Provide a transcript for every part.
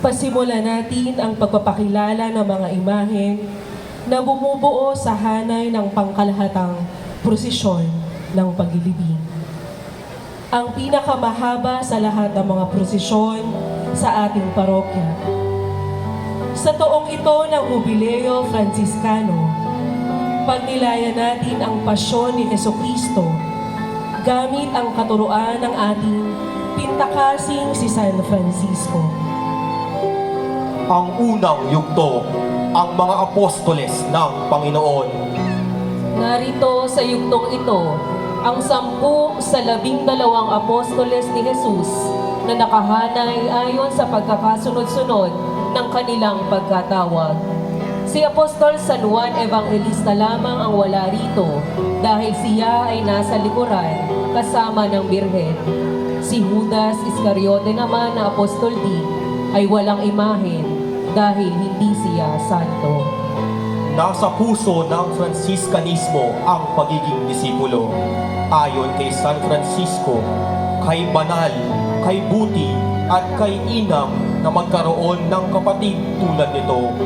Pasimulan natin ang pagpapakilala ng mga imahen na bumubuo sa hanay ng pangkalahatang prosesyon ng paglilibing. Ang pinakamahaba sa lahat ng mga prosesyon sa ating parokya. Sa toong ito ng Jubileo Franciscano, pagnilayan natin ang pasyon ni Jesucristo gamit ang katuruan ng ating pintakasing si San Francisco. Ang unang yugto, ang mga apostoles ng Panginoon. Narito sa yugtong ito, ang 10 sa 12 apostoles ni Jesus na nakahanay ayon sa pagkakasunod-sunod ng kanilang pagkatawag. Si Apostol San Juan Evangelista lamang ang wala rito dahil siya ay nasa likuran kasama ng Birhen. Si Judas Iscariote naman na apostol din ay walang imahen dahil hindi siya santo. Nasa puso ng Franciscanismo ang pagiging disipulo. Ayon kay San Francisco, kay banal, kay buti, at kay inam na magkaroon ng kapatid tulad nito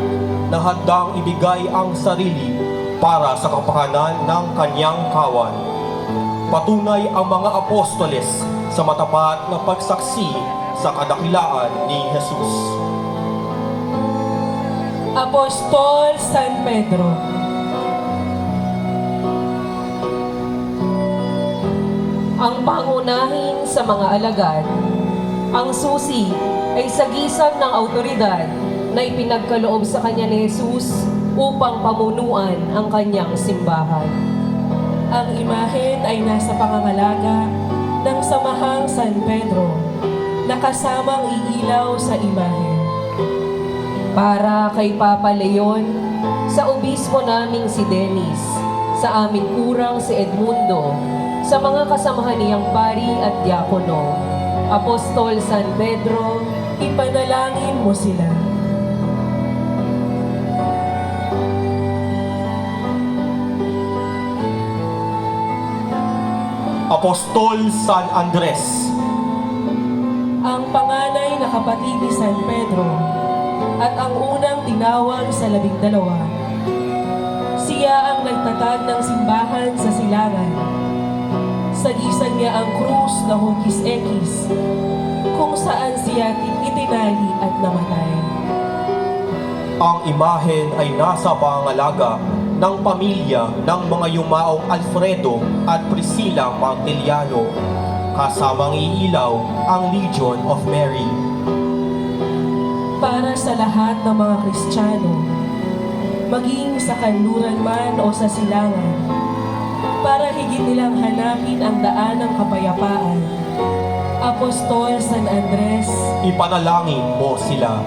na handang ibigay ang sarili para sa kapakanan ng kanyang kawan. Patunay ang mga apostoles sa matapat na pagsaksi sa kadakilaan ni Jesus. Apostol San Pedro. Ang pangunahin sa mga alagad, ang susi ay sagisag ng autoridad na ipinagkaloob sa kanya ni Jesus upang pamunuan ang kanyang simbahan. Ang imahen ay nasa pangangalaga ng Samahang San Pedro na kasamang iilaw sa imahen. Para kay Papa Leon, sa obispo naming si Dennis, sa aming kurang si Edmundo, sa mga kasamahan niyang pari at diakono, Apostol San Pedro, Ipanalangin mo sila. Apostol San Andres. Ang panganay na kapatid ni San Pedro at ang unang tinawag sa 12. Siya ang nagtatag ng simbahan sa silangan. Sagisag niya ang krus na hugis-ekis kung saan siya itinali at namatay. Ang imahen ay nasa pangalaga ng pamilya ng mga yumaong Alfredo at Priscilla Martiliano, kasamang iilaw ang Legion of Mary. Para sa lahat ng mga Kristiyano, maging sa kanluran man o sa silangan, para higit nilang hanapin ang daan ng kapayapaan, Apostol San Andres, Ipanalangin mo sila.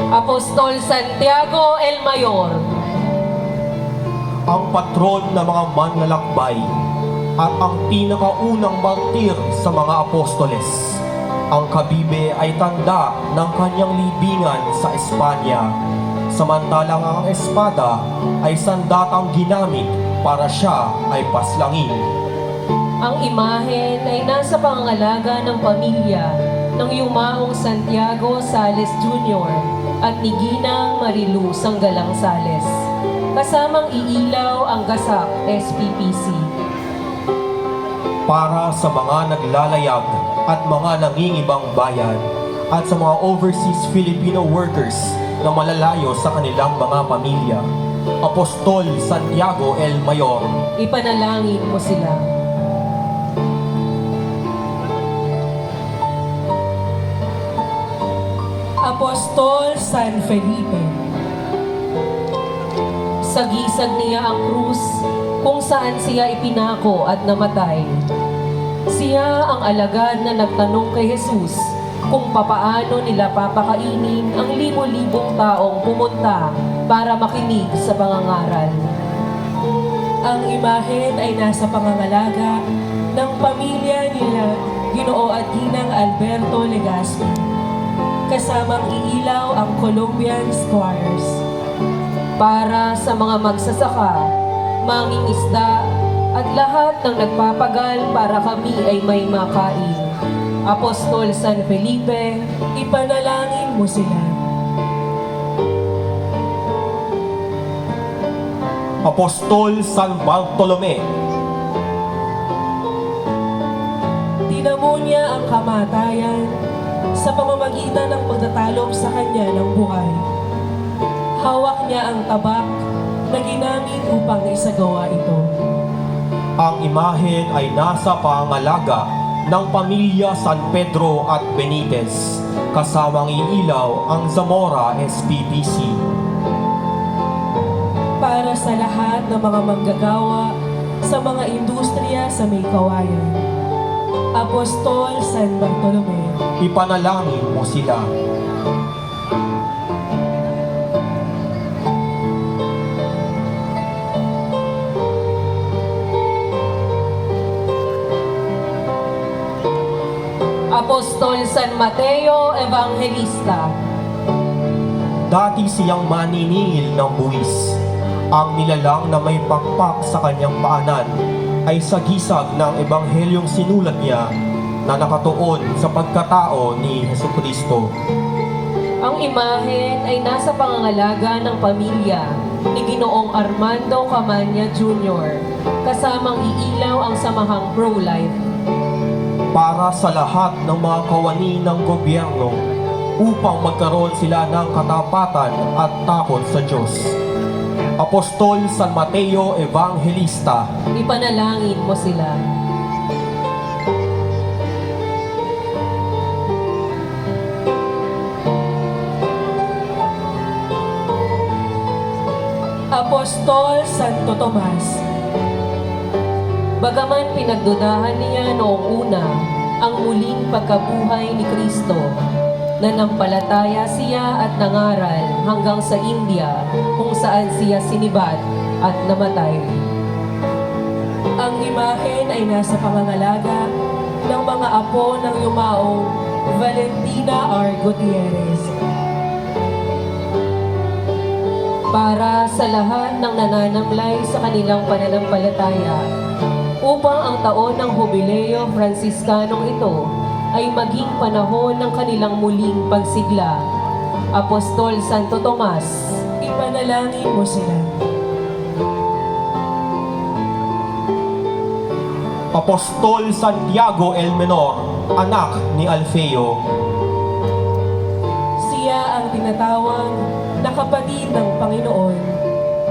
Apostol Santiago el Mayor, Ang patron ng mga manlalakbay at ang pinakaunang martir sa mga apostoles. Ang kabibe ay tanda ng kanyang libingan sa Espanya, samantalang ang espada ay sandatang ginamit para siya ay paslangin. ang imahen ay nasa pangangalaga ng pamilya ng yumaong Santiago Sales Jr. at ni Ginang Marilu Sanggalang Sales. kasamang iilaw ang gasak SPPC. Para sa mga naglalayag at mga nangingibang bayan at sa mga overseas Filipino workers na malalayo sa kanilang mga pamilya, Apostol Santiago L. Mayor, Ipanalangin mo sila. Apostol San Felipe, Sagisag niya ang krus kung saan siya ipinako at namatay. Siya ang alagad na nagtanong kay Jesus kung papaano nila papakainin ang libo-libong taong pumunta para makinig sa pangangaral. ang imahen ay nasa pangangalaga ng pamilya nila Ginoo at Ginang Alberto Legaspi. Kasamang iilaw ang Colombian Squires. Para sa mga magsasaka, mangingisda, at lahat ng nagpapagal para kami ay may makain. Apostol San Felipe, Ipanalangin mo sila. Apostol San Bartolome, Tinamo niya ang kamatayan sa pamamagitan ng pagtatalop sa kanya ng buhay. Hawak niya ang tabak na ginamit upang isagawa ito. ang imahen ay nasa pangalaga ng pamilya San Pedro at Benitez, kasamang iilaw ang Zamora SPPC. Para sa lahat ng mga manggagawa sa mga industriya sa may kawayan. Apostol San Bartolome, Ipanalangin mo sila. Apostol San Mateo Evangelista, Dati siyang maniningil ng buwis. Ang nilalang na may pakpak sa kanyang paanan ay sagisag ng ebanghelyong sinulat niya na nakatuon sa pagkatao ni Hesukristo. ang imahen ay nasa pangangalaga ng pamilya ni Ginoong Armando Camanya Jr. Kasamang iilaw ang samahang pro-life. Para sa lahat ng mga kawani ng gobyerno upang magkaroon sila ng katapatan at takot sa Diyos. Apostol San Mateo Evangelista, Ipanalangin mo sila. Apostol Santo Tomas, Bagaman pinagdudahan niya noong una ang muling pagkabuhay ni Kristo, nanampalataya siya at nangaral hanggang sa India kung saan siya sinibat at namatay. ang imahen ay nasa pangangalaga ng mga apo ng yumaong Valentina R. Gutierrez. Para sa lahat ng nananamlay sa kanilang pananampalataya, upang ang taon ng Jubileo Franciscanong ito ay maging panahon ng kanilang muling pagsigla. Apostol Santo Tomas, Ipanalangin mo sila. Apostol Santiago el Menor, anak ni Alfeo, Siya ang tinatawag na kapatid ng Panginoon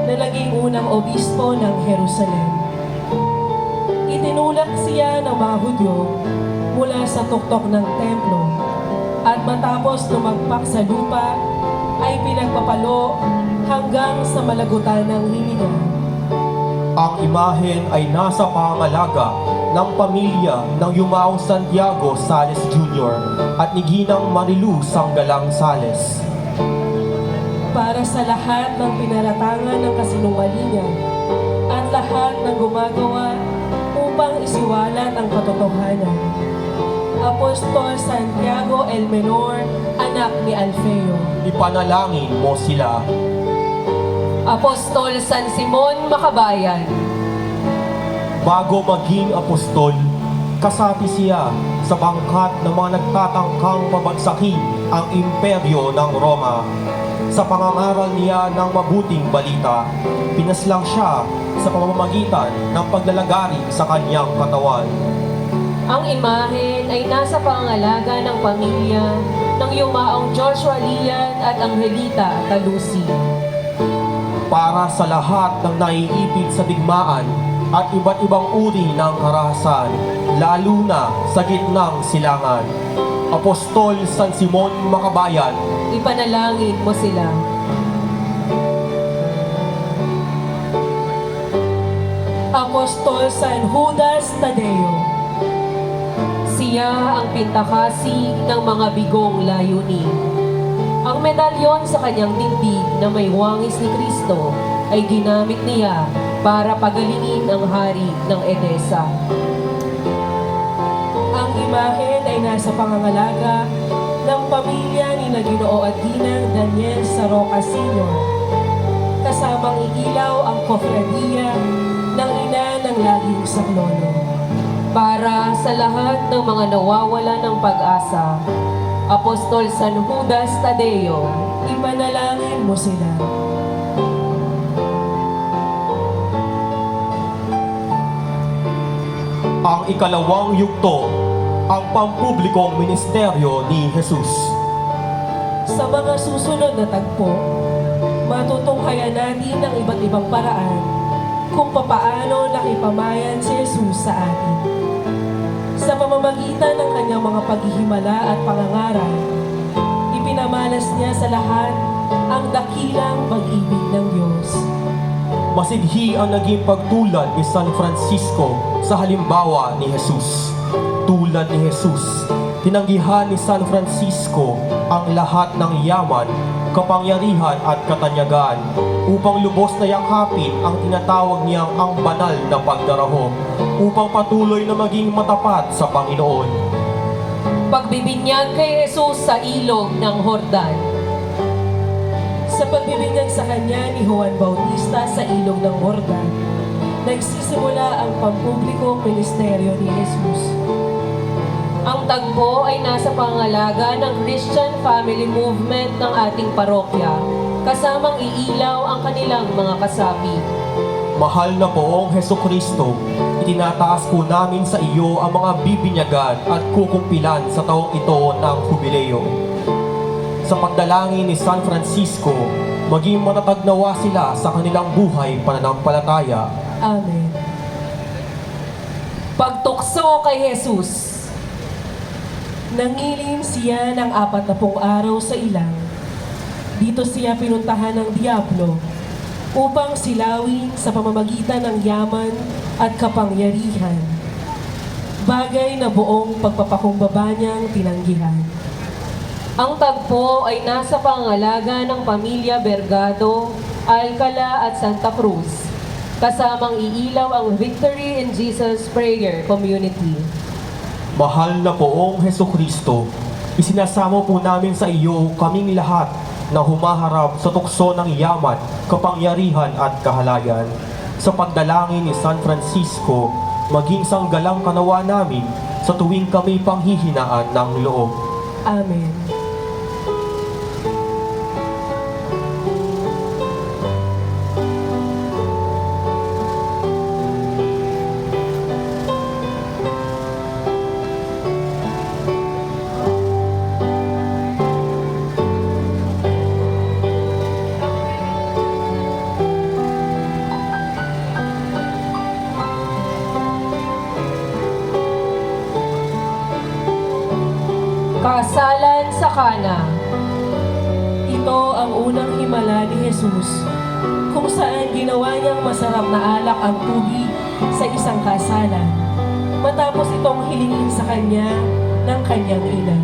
na naging unang obispo ng Jerusalem. Itinulak siya ng mga Hudyo mula sa tuktok ng templo at matapos lumagpak sa lupa ay pinagpapalo hanggang sa malagutan ng hininga. ang imahen ay nasa pangalaga ng pamilya ng yumaong Santiago Sales Jr. at ni Ginang Marilu Sanggalang Sales. Para sa lahat ng pinaratangan ng kasinungalingan at lahat ng gumagawa upang isiwalat ang katotohanan. Apostol Santiago el Menor, anak ni Alfeo. Ipanalangin mo sila. Apostol San Simon Makabayan, Bago maging apostol, kasapi siya sa bangkat ng mga nagtatangkang pabagsakin ang imperyo ng Roma. Sa pangangaral niya ng mabuting balita, pinaslang siya sa pamamagitan ng paglalagari sa kanyang katawan. Ang imahen ay nasa pangangalaga ng pamilya ng yumaong Joshua Lian at Angelita Talusi. Para sa lahat ng naiipit sa digmaan at iba't ibang uri ng karahasan, lalo na sa gitnang silangan. Apostol San Simon Makabayan, Ipanalangin mo sila. Apostol San Judas Tadeo, Siya ang pintakasi ng mga bigong layunin. Ang medalyon sa kanyang dingding na may wangis ni Kristo ay ginamit niya para pagalingin ang hari ng Edesa. ang imahen ay nasa pangangalaga ng pamilya ni Ginoo at Ginang Daniel Saroca Sr. Kasamang iilaw ang kofradiya ng ina ng laging saklono. Para sa lahat ng mga nawawala ng pag-asa, Apostol San Judas Tadeo, Ipanalangin mo sila. ang ikalawang yugto, ang pampublikong ministeryo ni Jesus. Sa mga susunod na tagpo, matutunghayan natin ang iba't ibang paraan kung papaano nakipamayan si Jesus sa atin. Sa pamamagitan ng kanyang mga paghihimala at pangangaral, ipinamalas niya sa lahat ang dakilang pag-ibig ng Diyos. Masidhi ang naging pagtulad ni San Francisco sa halimbawa ni Jesus. Tulad ni Jesus, tinanggihan ni San Francisco ang lahat ng yaman, kapangyarihan at katanyagan upang lubos na yakapin ang tinatawag niyang ang banal na pagdaraho upang patuloy na maging matapat sa Panginoon. pagbibinyag kay Jesus sa ilog ng Hordan. Sa pagbibinyag sa kanya ni Juan Bautista sa ilog ng Jordan, nagsisimula ang pampublikong ministeryo ni Jesus. Ang tagpo ay nasa pangalaga ng Christian Family Movement ng ating parokya, kasamang iilaw ang kanilang mga kasapi. Mahal na poong Heso Kristo, itinataas po namin sa iyo ang mga bibinyagan at kukumpilan sa taong ito ng hubileo. Sa pagdalangin ni San Francisco, maging matatag nawa sila sa kanilang buhay pananampalataya. Amen. Pagtukso kay Jesus. Nangilin siya ng 40 araw sa ilang. Dito siya pinuntahan ng Diablo upang silawin sa pamamagitan ng yaman at kapangyarihan, bagay na buong pagpapakumbaba niyang tinanggihan. Ang tagpo ay nasa pangalaga ng pamilya Bergado, Alcala at Santa Cruz. Kasamang iilaw ang Victory in Jesus Prayer Community. Mahal na poong Heso Kristo, isinasamo po namin sa iyo kaming lahat na humaharap sa tukso ng yaman, kapangyarihan at kahalayan. Sa pagdalangin ni San Francisco, maging sanggalang kanawa namin sa tuwing kami panghihinaan ng loob. Amen. Kasalan sa Kana. Ito ang unang himala ni Jesus, kung saan ginawa niyang masarap na alak ang tubig sa isang kasalan, matapos itong hilingin sa kanya ng kanyang ina.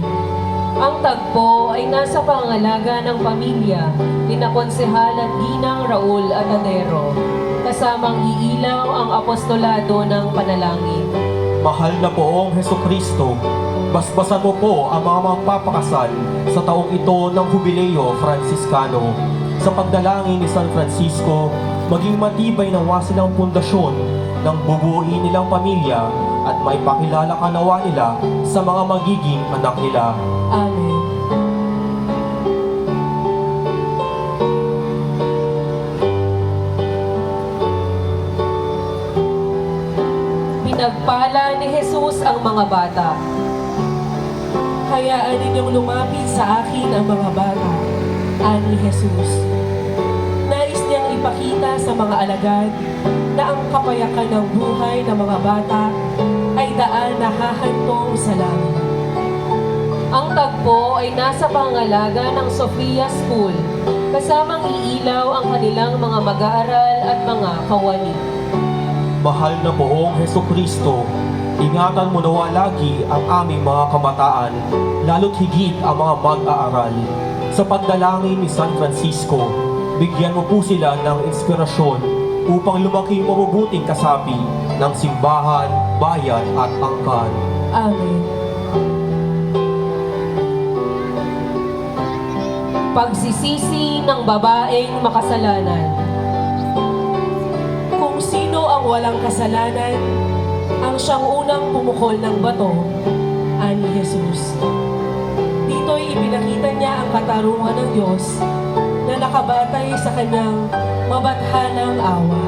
Ang tagpo ay nasa pangalaga ng pamilya ni na Konsehal at Ginang Raul Atadero, kasamang iilaw ang apostolado ng panalangin. Mahal na poong Heso Kristo, basbasan mo po ang mga magpapakasal sa taong ito ng Jubileo Franciscano. Sa pagdalangin ni San Francisco, maging matibay nawa silang pundasyon ng bubuuin nilang pamilya at maipakilala ka nawa nila sa mga magiging anak nila. Amen. mga bata. Hayaan ninyong lumapit sa akin ang mga bata, ani Jesus. Nais niyang ipakita sa mga alagad na ang kapayakan ng buhay ng mga bata ay daan na hahantong sa langit. Ang tagpo ay nasa pangalaga ng Sofia School, kasamang iilaw ang kanilang mga mag-aaral at mga kawani. Mahal na Poong Hesukristo, ingatan mo nawa lagi ang aming mga kabataan, lalo't higit ang mga mag-aaral. Sa pagdalangin ni San Francisco, bigyan mo po sila ng inspirasyon upang lumaking mabubuting kasapi ng simbahan, bayan at angkan. Amen. Pagsisisi ng babaeng makasalanan. Kung sino ang walang kasalanan, ang siyang unang pumukol ng bato, ani Jesus. Dito'y ipinakita niya ang katarungan ng Diyos na nakabatay sa kanyang mabathanang awa.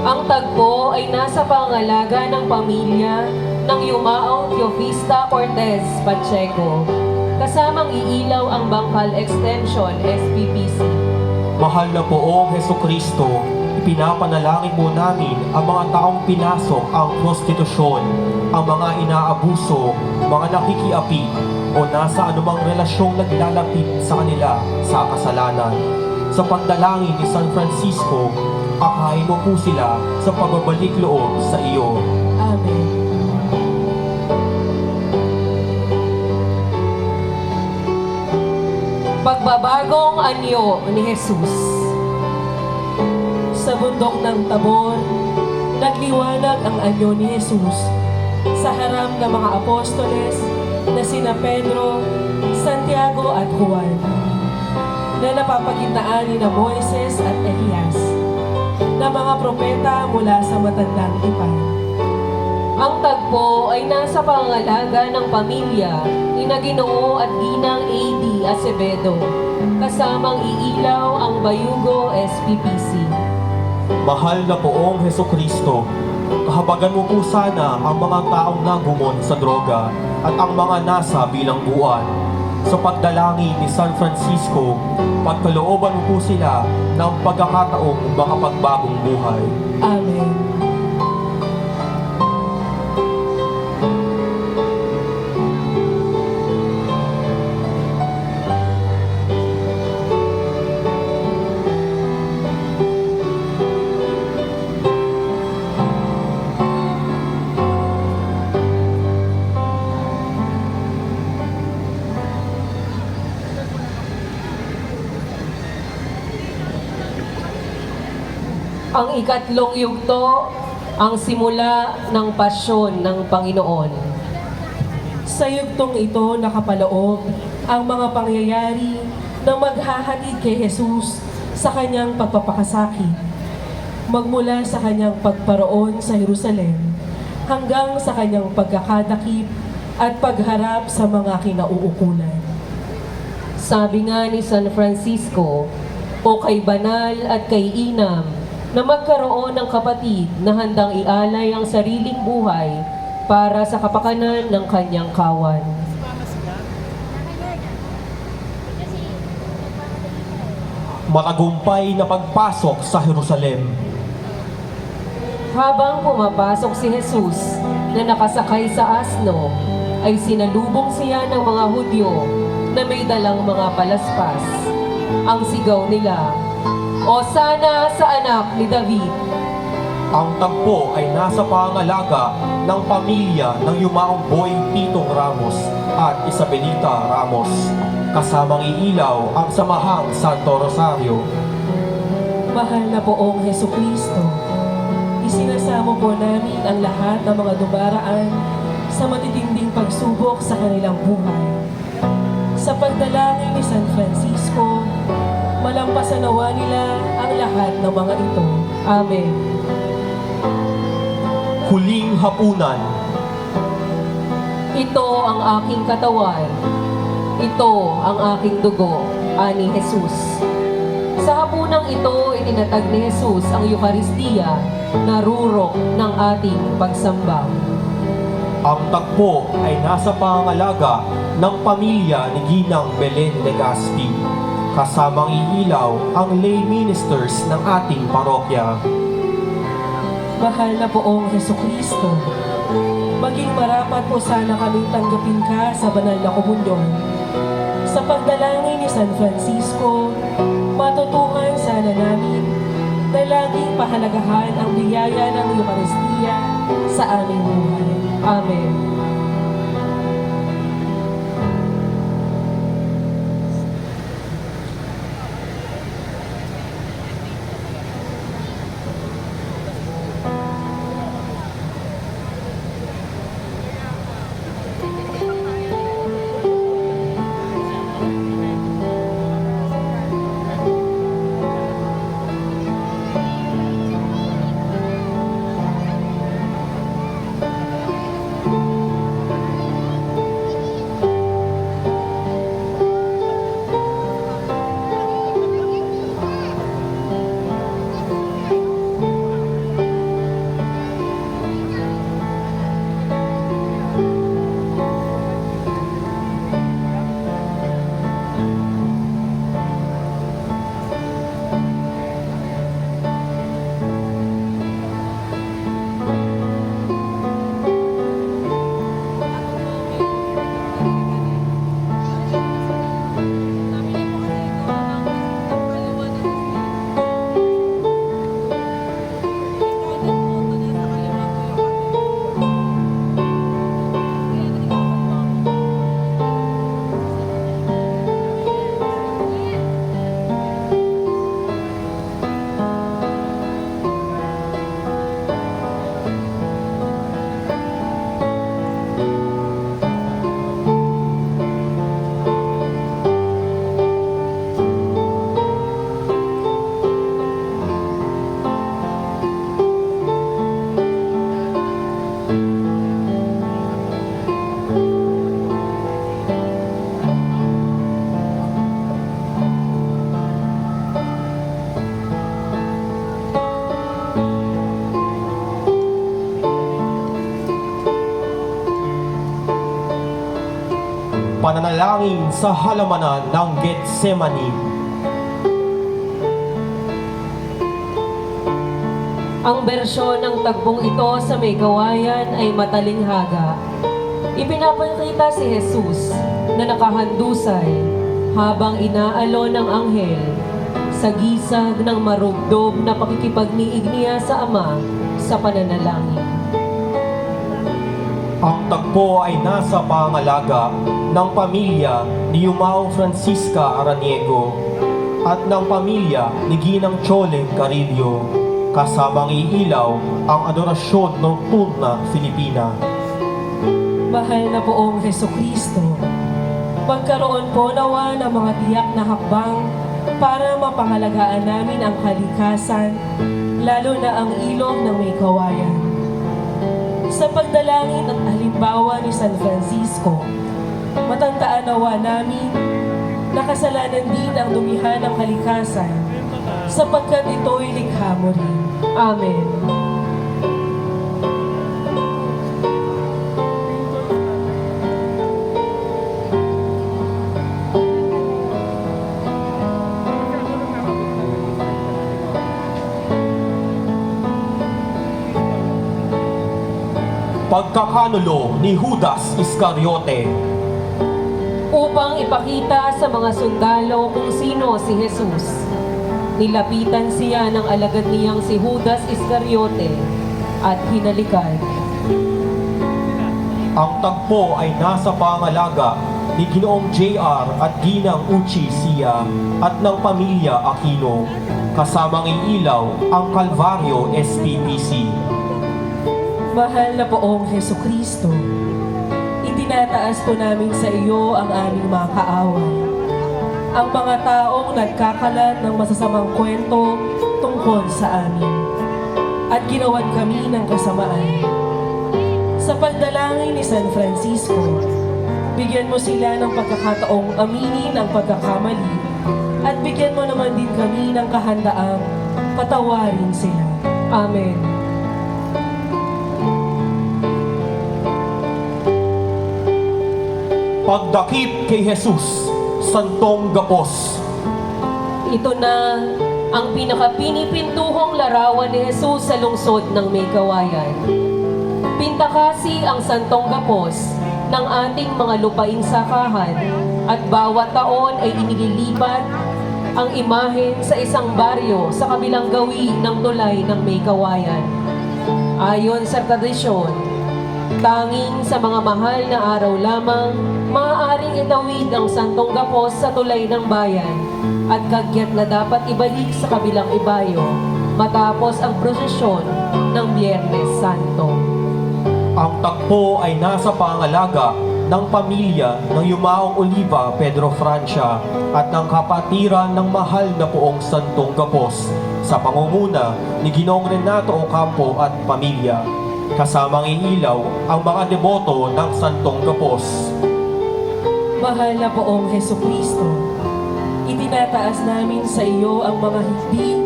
Ang tagpo ay nasa pangalaga ng pamilya ng yumaong Teofista Cortez Pacheco, kasamang iilaw ang Bangkal Extension SPPC. Mahal na Poong Hesukristo, ipinapanalangin mo namin ang mga taong pinasok ang prostitusyon, ang mga inaabuso, mga nakikiapi, o nasa anumang relasyong naglalapit sa kanila sa kasalanan. Sa pagdalangin ni San Francisco, akayin mo po sila sa pagbabalik loob sa iyo. Amen. Pagbabagong anyo ni Jesus. Sa bundok ng Tabor, nagliwanag ang anyo ni Jesus sa harap ng mga apostoles na sina Pedro, Santiago at Juan, na napapagitaan ni na Moises at Elias, na mga propeta mula sa matandang tipan. Ang tagpo ay nasa pangalaga ng pamilya ni na Ginoo at Ginang A.D. Acevedo, kasamang iilaw ang Bayugo SPPC. Mahal na Poong Hesukristo, kahabagan mo po sana ang mga taong nagumon sa droga at ang mga nasa bilangguan. Sa pagdalangin ni San Francisco, pagkalooban mo po sila ng pagkakataong makapagbagong buhay. Amen. Ang ikatlong yugto, ang simula ng pasyon ng Panginoon. Sa yugtong ito nakapaloob ang mga pangyayari na maghahatid kay Jesus sa kanyang pagpapakasakit, magmula sa kanyang pagparoon sa Jerusalem hanggang sa kanyang pagkakadakip at pagharap sa mga kinauukulan. Sabi nga ni San Francisco, o kay banal at kay inam, na magkaroon ng kapatid na handang ialay ang sariling buhay para sa kapakanan ng kanyang kawan. Matagumpay na pagpasok sa Jerusalem. Habang pumapasok si Jesus na nakasakay sa asno, ay sinalubong siya ng mga Hudyo na may dalang mga palaspas. Ang sigaw nila, "Hosana sa anak ni David!" Ang tagpo ay nasa pangalaga ng pamilya ng yumaong Boy Titong Ramos at Isabelita Ramos. Kasamang iilaw ang samahang Santo Rosario. Mahal na Poong Hesukristo, isinasamo po namin ang lahat ng mga dumaraan sa matitinding pagsubok sa kanilang buhay. Sa pagdalangin ni San Francisco, malampasan nawa nila ang lahat ng mga ito. Amen. Huling hapunan. Ito ang aking katawan. Ito ang aking dugo, ani Jesus. Sa hapunang ito, itinatag ni Jesus ang Eucharistia na rurok ng ating pagsamba. Ang tagpo ay nasa pangangalaga ng pamilya ni Ginang Belen Legaspi. Kasamang iilaw ang lay ministers ng ating parokya. Mahal na poong Hesukristo, maging marapat po sana kaming tanggapin ka sa banal na komunyon. Sa pagdalangin ni San Francisco, matutuhan sana namin na laging pahalagahan ang biyaya ng Eucharistia sa aming buhay. Amen. Pananalangin sa halamanan ng Getsemani. Ang bersyon ng tagbong ito sa may gawayan ay matalinghaga. Ipinapakita si Jesus na nakahandusay habang inaalo ng anghel sa gisag ng marugdob na pakikipagniig niya sa Ama sa pananalangin. Ang tagpo ay nasa pangalaga ng pamilya ni Yumao Francisca Araniego at ng pamilya ni Ginang Choleng Carillo, kasamang iilaw ang adorasyon nocturna Filipina. Mahal na poong Hesukristo, magkaroon po nawa ng mga tiyak na hakbang para mapangalagaan namin ang kalikasan, lalo na ang ilog ng may kawayan. Sa pagdalangin at halimbawa ni San Francisco, matandaan nawa namin na kasalanan din ang dumihan ng kalikasan sapagkat ito'y likha mo rin. Amen. Pagkakanulo ni Judas Iscariote. Upang ipakita sa mga sundalo kung sino si Jesus, nilapitan siya ng alagad niyang si Judas Iscariote at hinalikan. Ang tagpo ay nasa pangalaga ni Ginoong JR at Ginang Uchi Sia at ng pamilya Aquino, kasamang iilaw ang Calvario SPPC. Mahal na poong Hesukristo, itinataas po namin sa iyo ang aming mga kaaway. Ang mga taong nagkakalat ng masasamang kwento tungkol sa amin at ginawan kami ng kasamaan. Sa pagdalangin ni San Francisco, bigyan mo sila ng pagkakataong aminin ang pagkakamali at bigyan mo naman din kami ng kahandaang patawarin sila. Amen. Pagdakip kay Jesus, Santong Gapos. Ito na ang pinakapinipintuhong larawan ni Jesus sa lungsod ng May Kawayan. Pintakasi ang Santong Gapos ng ating mga lupaing sakahan at bawat taon ay inililipat ang imahen sa isang baryo sa kabilang gawi ng tulay ng May Kawayan. Ayon sa tradisyon, tanging sa mga mahal na araw lamang maaaring itawid ang Santong Gapos sa tulay ng bayan at kagyat na dapat ibalik sa kabilang ibayo matapos ang prosesyon ng Biyernes Santo. Ang tagpo ay nasa pangalaga ng pamilya ng Yumaong Oliva, Pedro Francia at ng kapatiran ng mahal na poong Santong Gapos sa pangunguna ni Ginoong Renato Ocampo at pamilya. Kasamang iilaw ang mga deboto ng Santong Gapos. Mahal na poong Hesukristo, itinataas namin sa iyo ang mga higdi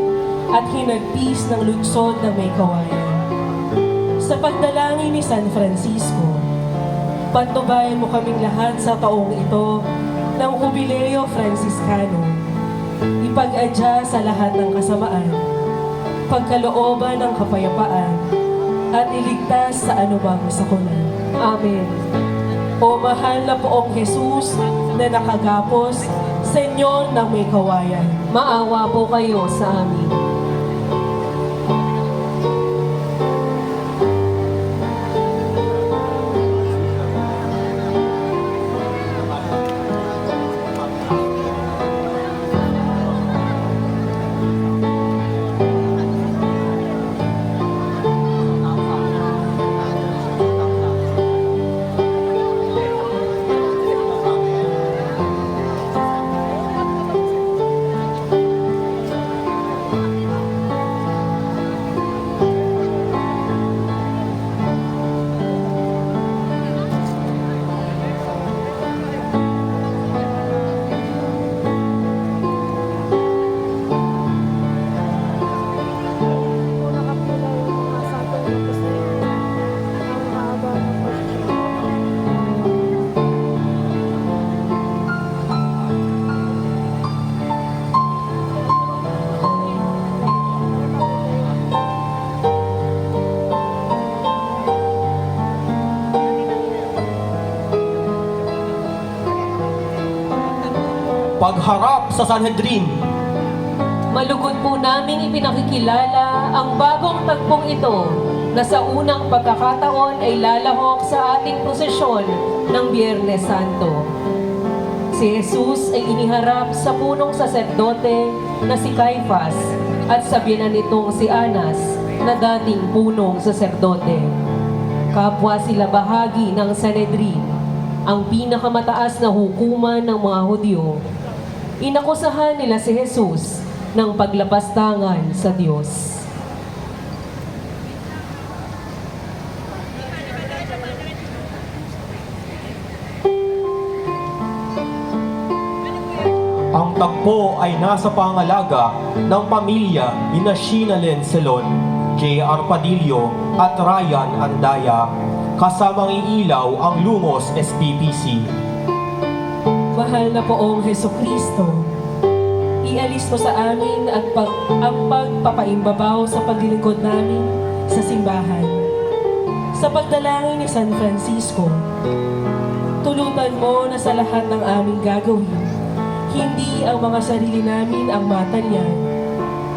at hinagpis ng lungsod ng May Kawayan. Sa pagdalangin ni San Francisco, patnubayan mo kaming lahat sa taong ito ng Jubileo Franciscano. Ipag-adya sa lahat ng kasamaan, pagkalooban ng kapayapaan, at iligtas sa anumang sakuna. Amen. O mahal na poong Jesus na nakagapos sa inyo ng May Kawayan. Maawa po kayo sa amin. Pagharap sa Sanhedrin. Malugod po naming ipinakikilala ang bagong tagpong ito na sa unang pagkakataon ay lalahok sa ating prosesyon ng Biyernes Santo. Si Jesus ay iniharap sa punong saserdote na si Caifás at sa biyanan nitong si Anas na dating punong saserdote. Kapwa sila bahagi ng Sanhedrin, ang pinakamataas na hukuman ng mga Hudyo. Inakusahan nila si Jesus ng paglapastangan sa Diyos. Ang tagpo ay nasa pangalaga ng pamilya ni Sheena Lencelon, J.R. Padillo at Ryan Andaya, kasamang iilaw ang Lumos SPPC. Mahal na poong Hesukristo, ialis mo sa amin ang pagpapaimbabaw sa paglilingkod namin sa simbahan. Sa pagdalangin ni San Francisco, tulutan mo na sa lahat ng aming gagawin, hindi ang mga sarili namin ang matanyan,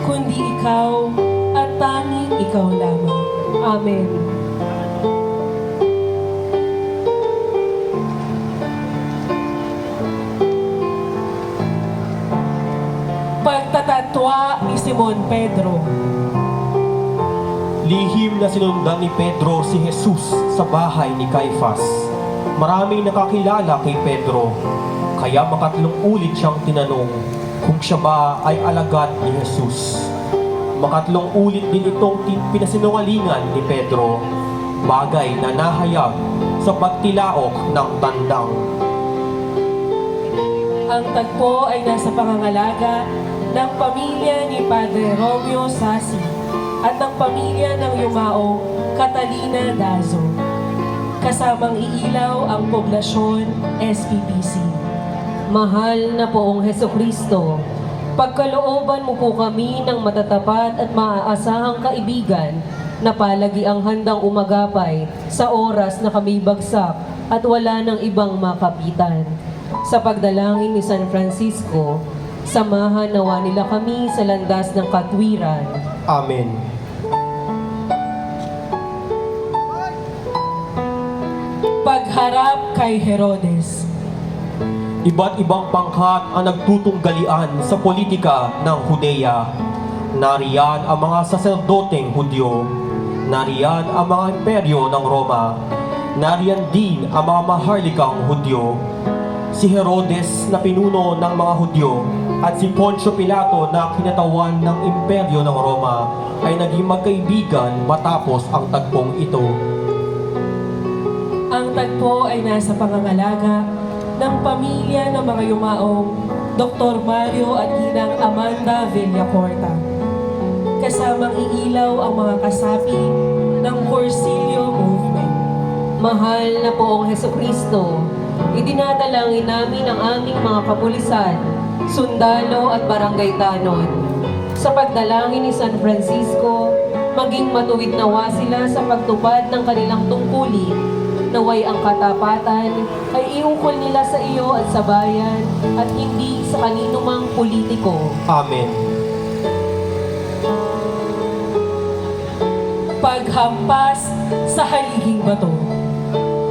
kundi ikaw at tanging ikaw lamang. Amen. Pagtatatwa ni Simon Pedro. Lihim na sinundan ni Pedro si Jesus sa bahay ni Caifás. Maraming nakakilala kay Pedro, kaya makatlong ulit siyang tinanong kung siya ba ay alagad ni Jesus. Makatlong ulit din itong pinasinungalingan ni Pedro, bagay na nahayag sa pagtilaok ng tandang. Ang tagpo ay nasa pangangalaga ng pamilya ni Padre Romeo Sasi at ng pamilya ng yumaong Catalina Dazo. kasamang iilaw ang poblasyon SPPC. Mahal na poong Hesukristo, pagkalooban mo po kami ng matatapat at maaasahang kaibigan na palagi ang handang umagapay sa oras na kami bagsak at wala ng ibang makapitan. Sa pagdalangin ni San Francisco, samahan nawa nila kami sa landas ng katwiran. Amen. Pagharap kay Herodes. Iba't ibang pangkat ang nagtutunggalian sa politika ng Hudeya. Nariyan ang mga saserdoteng Hudyo. Nariyan ang mga imperyo ng Roma. Nariyan din ang mga maharlikang Hudyo. Si Herodes na pinuno ng mga Hudyo at si Poncio Pilato na kinatawan ng imperyo ng Roma ay naging magkaibigan matapos ang tagpong ito. Ang tagpo ay nasa pangangalaga ng pamilya ng mga yumaong Dr. Mario at Ginang Amanda Villacorta. Kasamang iilaw ang mga kasapi ng Cursilio Movement. Mahal na poong Hesukristo, idinadalangin namin ang aming mga kapulisan, sundalo at barangay tanod. Sa pagdalangin ni San Francisco, maging matuwid nawa sila sa pagtupad ng kanilang tungkulin, naway ang katapatan ay iukol nila sa iyo at sa bayan at hindi sa kaninumang politiko. Amen. Paghampas sa haliging bato.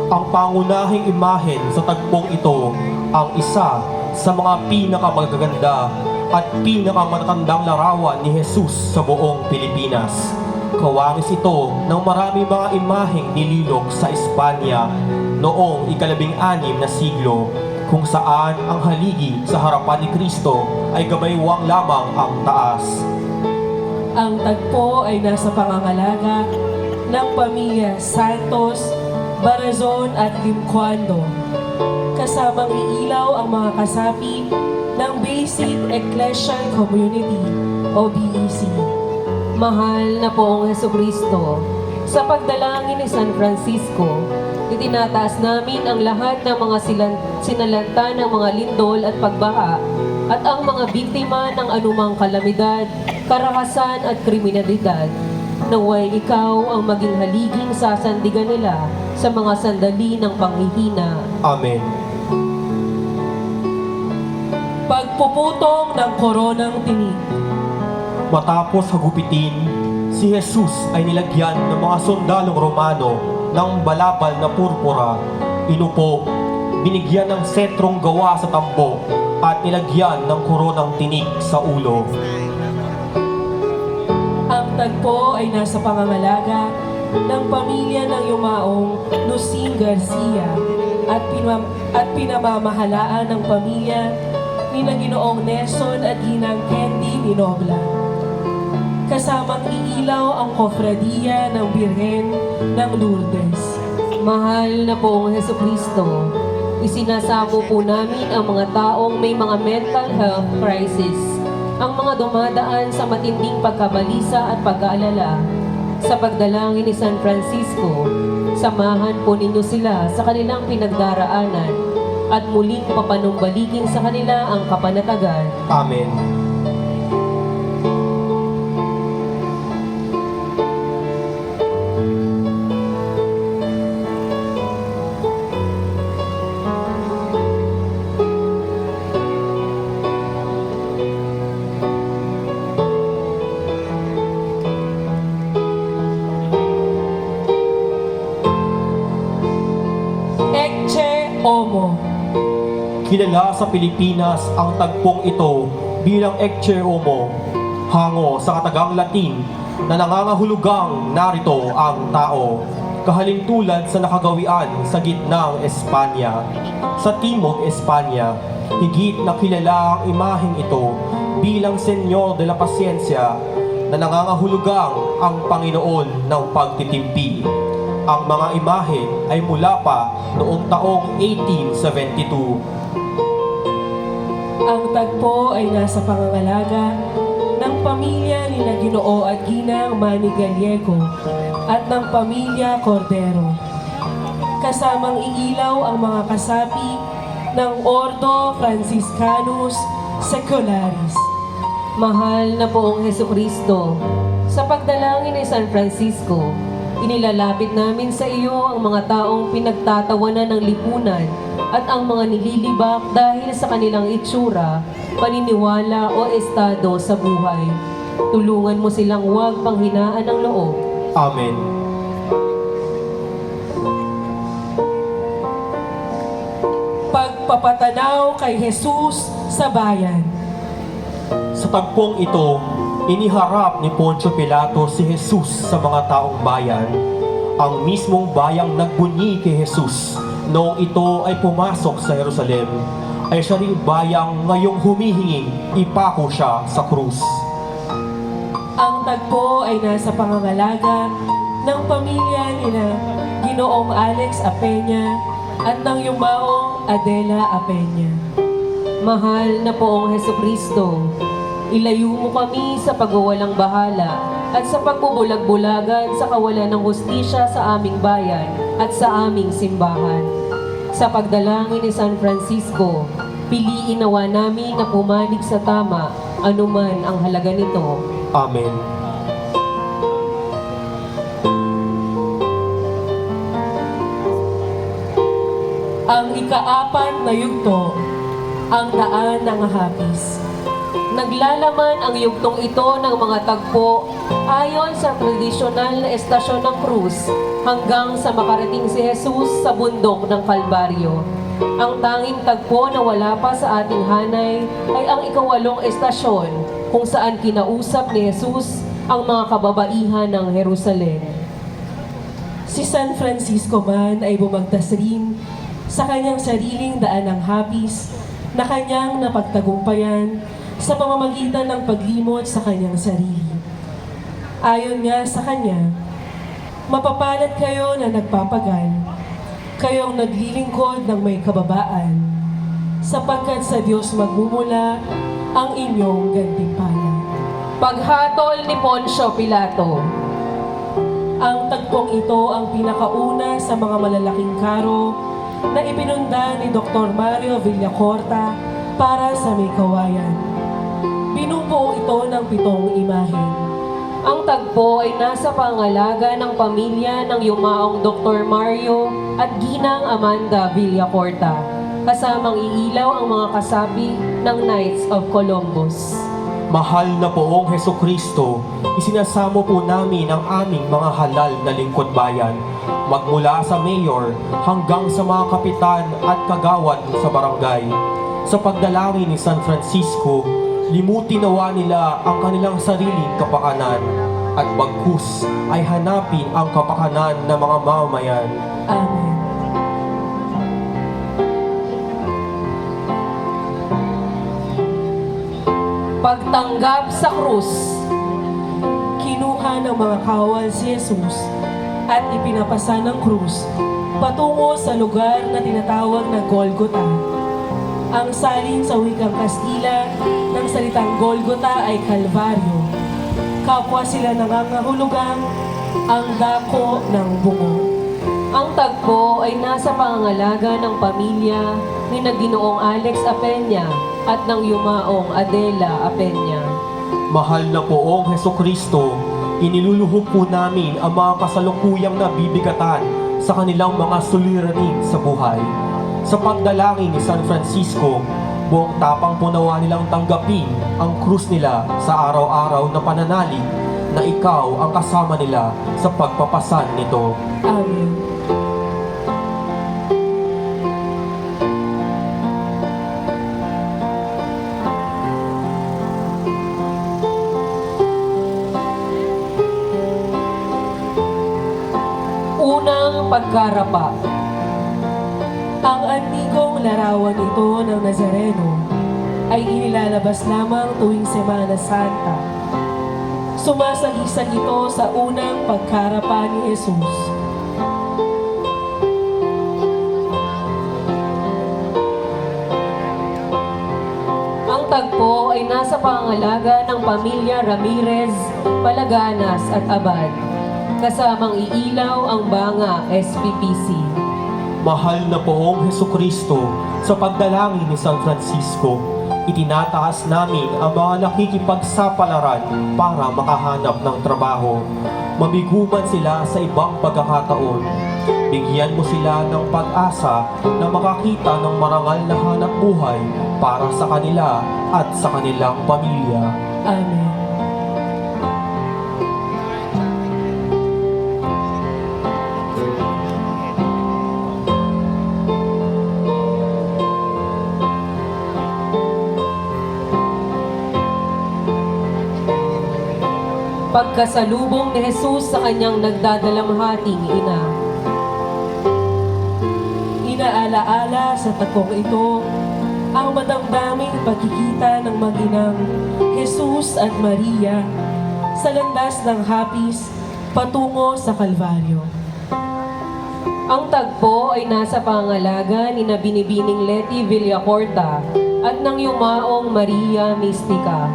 Ang pangunahing imahen sa tagpong ito ang isa sa mga pinakamagaganda at pinakamatatandang larawan ni Jesus sa buong Pilipinas. Kawangis ito ng maraming mga imaheng nililok sa Espanya noong ika-16 na siglo, kung saan ang haligi sa harapan ni Kristo ay gabaywang lamang ang taas. Ang tagpo ay nasa pangangalaga ng pamilya Santos, Barazon at Limcuando. Kasamang iilaw ang mga kasapi ng Basic Ecclesial Community o BEC. Mahal na poong Hesukristo, sa pagdalangin ni San Francisco, itinataas namin ang lahat ng mga sinalanta ng mga lindol at pagbaha at ang mga biktima ng anumang kalamidad, karahasan at kriminalidad. Naway ikaw ang maging haliging sasandigan nila sa mga sandali ng panghihina. Amen. Pagpuputong ng koronang tinig. Matapos hagupitin, si Jesus ay nilagyan ng mga sundalong Romano ng balabal na purpura, inupo, binigyan ng setrong gawa sa tambo, at nilagyan ng koronang tinik sa ulo. Ang tagpo ay nasa pangangalaga ng pamilya ng yumaong Lucing Garcia at pinamamahalaan ng pamilya ni na Ginoong Nelson at Ginang Candy Minobla. Kasamang iilaw ang kofradiya ng Birhen ng Lourdes. Mahal na poong Hesukristo, isinasamo po namin ang mga taong may mga mental health crisis, ang mga dumadaan sa matinding pagkabalisa at pag-aalala. Sa pagdalangin ni San Francisco, samahan po ninyo sila sa kanilang pinagdaraanan at muling papanumbalikin sa kanila ang kapanatagan. Amen. Ecce Homo. Kilala sa Pilipinas ang tagpong ito bilang Ecce Homo, hango sa katagang Latin na nangangahulugang narito ang tao, kahalintulad sa nakagawian sa gitnang Espanya. Sa Timog Espanya, higit na kilala ang imaheng ito bilang Senyor de la Paciencia na nangangahulugang ang Panginoon ng pagtitimpi. Ang mga imahe ay mula pa noong taong 1872. Ang tagpo ay nasa pangangalaga ng pamilya ni na Ginoo at Ginang Manny Gallego at ng pamilya Cordero. kasamang iilaw ang mga kasapi ng Ordo Franciscanus Secularis. Mahal na poong Heso Kristo, sa pagdalangin ni San Francisco, inilalapit namin sa iyo ang mga taong pinagtatawanan ng lipunan at ang mga nililibak dahil sa kanilang itsura, paniniwala o estado sa buhay. Tulungan mo silang huwag panghinaan ng loob. Amen. Pagpapatanaw kay Jesus sa bayan. Sa tagpong ito, iniharap ni Poncio Pilato si Jesus sa mga taong bayan. Ang mismong bayang nagbunyi kay Jesus noong ito ay pumasok sa Jerusalem, ay siya ring bayang ngayong humihinging ipako siya sa krus. Ang tagpo ay nasa pangangalaga ng pamilya nila Ginoong Alex Apenya at ng yumaong Adela Apenya. Mahal na poong Heso Kristo, ilayo mo kami sa pagwawalang bahala at sa pagbubulag-bulagan sa kawalan ng hustisya sa aming bayan at sa aming simbahan. Sa pagdalangin ni San Francisco, piliin nawa namin na pumanig sa tama anuman ang halaga nito. Amen. Ang ikaapat na yugto, ang daan ng hapis. Naglalaman ang yugtong ito ng mga tagpo ayon sa tradisyonal na estasyon ng krus hanggang sa makarating si Jesus sa bundok ng Kalbaryo. Ang tanging tagpo na wala pa sa ating hanay ay ang ikawalong estasyon kung saan kinausap ni Jesus ang mga kababaihan ng Jerusalem. Si San Francisco man ay bumagtas rin sa kanyang sariling daan ng hapis na kanyang napagtagumpayan sa pamamagitan ng paglimot sa kanyang sarili. Ayon nga sa kanya, mapapalad kayo na nagpapagal, kayong naglilingkod ng may kababaan, sapagkat sa Diyos magmumula ang inyong gantimpala. Paghatol ni Poncio Pilato. Ang tagpong ito ang pinakauna sa mga malalaking karo na ipinunda ni Dr. Mario Villacorta para sa may kawayan. Binubuo ito ng 7 imahe. Ang tagpo ay nasa pangalaga ng pamilya ng yumaong Dr. Mario at Ginang Amanda Villacorta, kasamang iilaw ang mga kasapi ng Knights of Columbus. Mahal na poong Heso Kristo, isinasamo po namin ang aming mga halal na lingkod bayan, magmula sa mayor hanggang sa mga kapitan at kagawad sa barangay. Sa pagdalangin ni San Francisco, limutin nawa nila ang kanilang sariling kapakanan at bagkus ay hanapin ang kapakanan ng mga mamamayan. Amen. Pagtanggap sa krus. Kinuha ng mga kawal si Jesus at ipinapasa ng krus patungo sa lugar na tinatawag na Golgota. Ang salin sa wikang Kastila ng salitang Golgota ay Kalbaryo. Kapwa sila nangangahulugang ang dako ng bungo. Ang tagpo ay nasa pangangalaga ng pamilya ni Ginoong Alex Apenya at ng yumaong Adela Apenya. Mahal na poong Heso Kristo, iniluluhog po namin ang mga kasalukuyang nabibigatan sa kanilang mga suliranin sa buhay. Sa pagdalangin ni San Francisco, buong tapang po nawa nilang tanggapin ang krus nila sa araw-araw na pananalig na ikaw ang kasama nila sa pagpapasan nito. Amen. Unang pagkarapa. Ang antigong larawan ito ng Nazareno ay inilalabas lamang tuwing Semana Santa. Sumasagisag ito sa unang pagkarapa ni Jesus. Ang tagpo ay nasa pangalaga ng pamilya Ramirez, Palaganas at Abad, kasamang iilaw ang Banga SPPC. Mahal na poong Hesukristo, sa pagdalangin ni San Francisco, itinataas namin ang mga nakikipagsapalaran para makahanap ng trabaho. Mabiguman sila sa ibang pagkakataon. Bigyan mo sila ng pag-asa na makakita ng marangal na hanap buhay para sa kanila at sa kanilang pamilya. Amen. Pagkasalubong ni Jesus sa kanyang nagdadalamhating ina. Inaalaala sa takong ito ang madamdaming pagkikita ng mag-inang Jesus at Maria sa landas ng hapis patungo sa Kalbaryo. Ang tagpo ay nasa pangalaga ni na Binibining Leti Villacorta at ng yumaong Maria Mistica,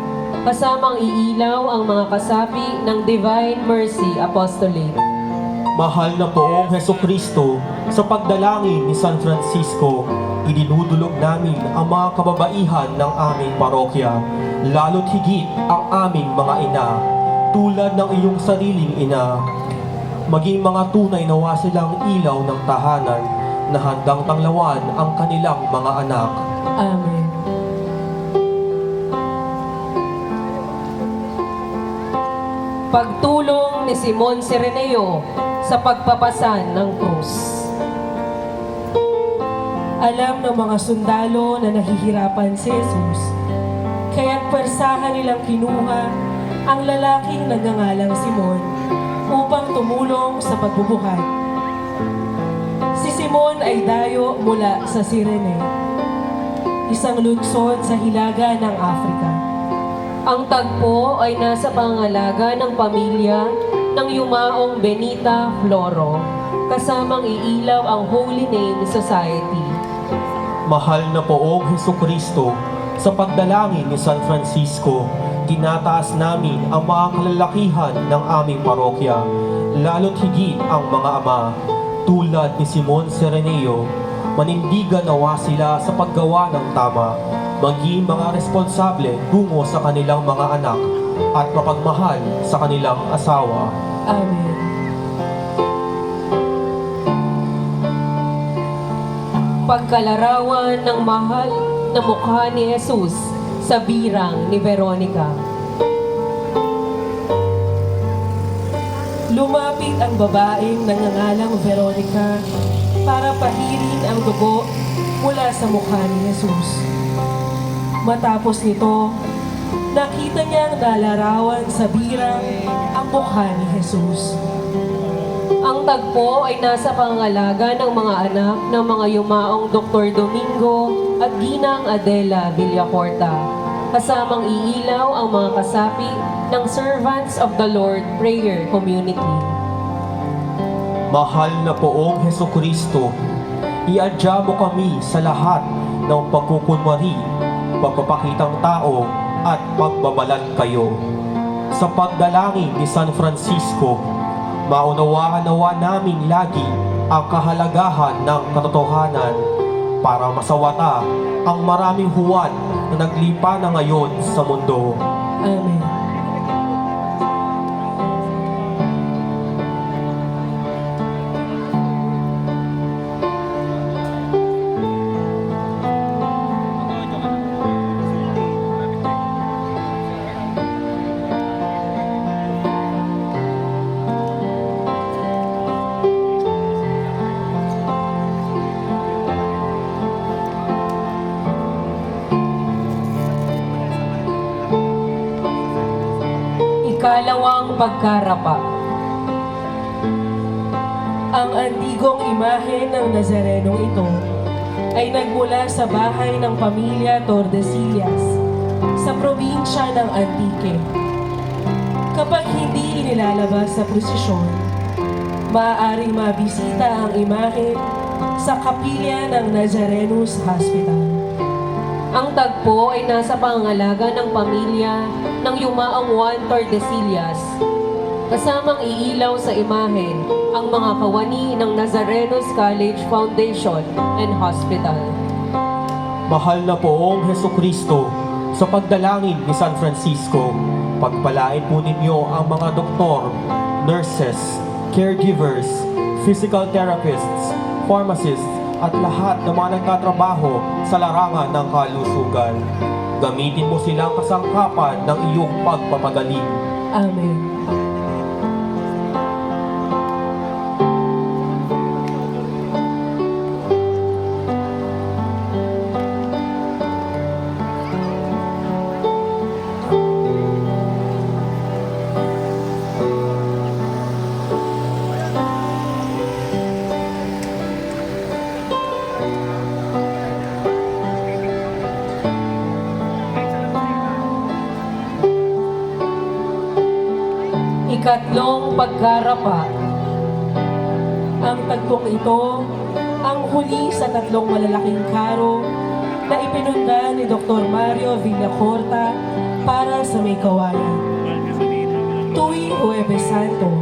kasamang iilaw ang mga kasapi ng Divine Mercy Apostolate. Mahal na poong Hesukristo, sa pagdalangin ni San Francisco, idinudulog namin ang mga kababaihan ng aming parokya, lalo't higit ang aming mga ina, tulad ng iyong sariling ina. Maging mga tunay na silang ilaw ng tahanan na handang tanglawan ang kanilang mga anak. Amen. Pagtulong ni Simon Sireneo sa pagpapasan ng krus. Alam ng mga sundalo na nahihirapan si Jesus, kaya't persahan nilang kinuha ang lalaking nagngangalang Simon upang tumulong sa pagbubuhat. Si Simon ay dayo mula sa Cirene, isang lungsod sa hilaga ng Afrika. Ang tagpo ay nasa pangalaga ng pamilya ng yumaong Benita Floro, kasamang iilaw ang Holy Name Society. Mahal na poong Hesukristo, sa pagdalangin ni San Francisco, tinataas namin ang mga kalalakihan ng aming parokya, lalo't higit ang mga ama, tulad ni Simon Sireneo. Manindigan nawa sila sa paggawa ng tama, maging mga responsable tungo sa kanilang mga anak at mapagmahal sa kanilang asawa. Amen. Pagkalarawan ng mahal na mukha ni Jesus sa birang ni Veronica. Lumapit ang babaeng nangangalang Veronica para pahirin ang dugo mula sa mukha ni Jesus. Matapos nito, nakita niyang nalarawan sa birang ang mukha ni Jesus. Ang tagpo ay nasa pangalaga ng mga anak ng mga yumaong Dr. Domingo at Ginang Adela Villacorta, kasamang iilaw ang mga kasapi ng Servants of the Lord Prayer Community. Mahal na poong Hesukristo, iadya mo kami sa lahat ng pagkukunwari, pagpapakitang tao at pagbabalat kayo. Sa pagdalangin ni San Francisco, maunawaan nawa namin lagi ang kahalagahan ng katotohanan para masawata ang maraming huwad na naglipa na ngayon sa mundo. Amen. Ikalawang pagkarapa. Ang antigong imahe ng Nazarenong ito ay nagmula sa bahay ng pamilya Tordesillas sa probinsya ng Antique. Kapag hindi inilalabas sa prosesyon, maaaring mabisita ang imahe sa kapilya ng Nazarenus Hospital. Ang tagpo ay nasa pangalaga ng pamilya ng yumaong Juan Tordesillas kasamang iilaw sa imahen ang mga kawani ng Nazarenos College Foundation and Hospital. Mahal na poong Heso Kristo, sa pagdalangin ni San Francisco, pagpalain po ninyo ang mga doktor, nurses, caregivers, physical therapists, pharmacists, at lahat ng mga nagtatrabaho sa larangan ng kalusugan. Gamitin mo silang kasangkapan ng iyong pagpapagaling. Amen. Ikatlong pagkarapa. Ang tagpong ito ang huli sa tatlong malalaking karo na ipinunda ni Dr. Mario Villacorta para sa may kawayan. Tuwing Huwebes Santo,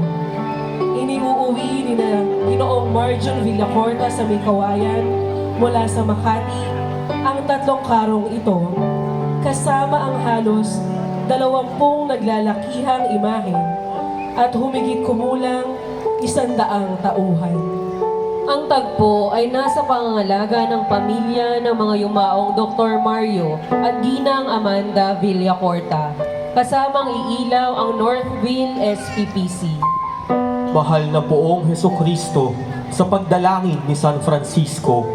iniuuwi ni na Ginoong Marjon Villacorta sa may kawayan mula sa Makati ang tatlong karong ito kasama ang halos 20 naglalakihang imahe at humigit kumulang 100 tauhan. Ang tagpo ay nasa pangangalaga ng pamilya ng mga yumaong Dr. Mario at Ginang Amanda Villacorta, kasamang iilaw ang Northville SPPC. Mahal na poong Heso Kristo, sa pagdalangin ni San Francisco,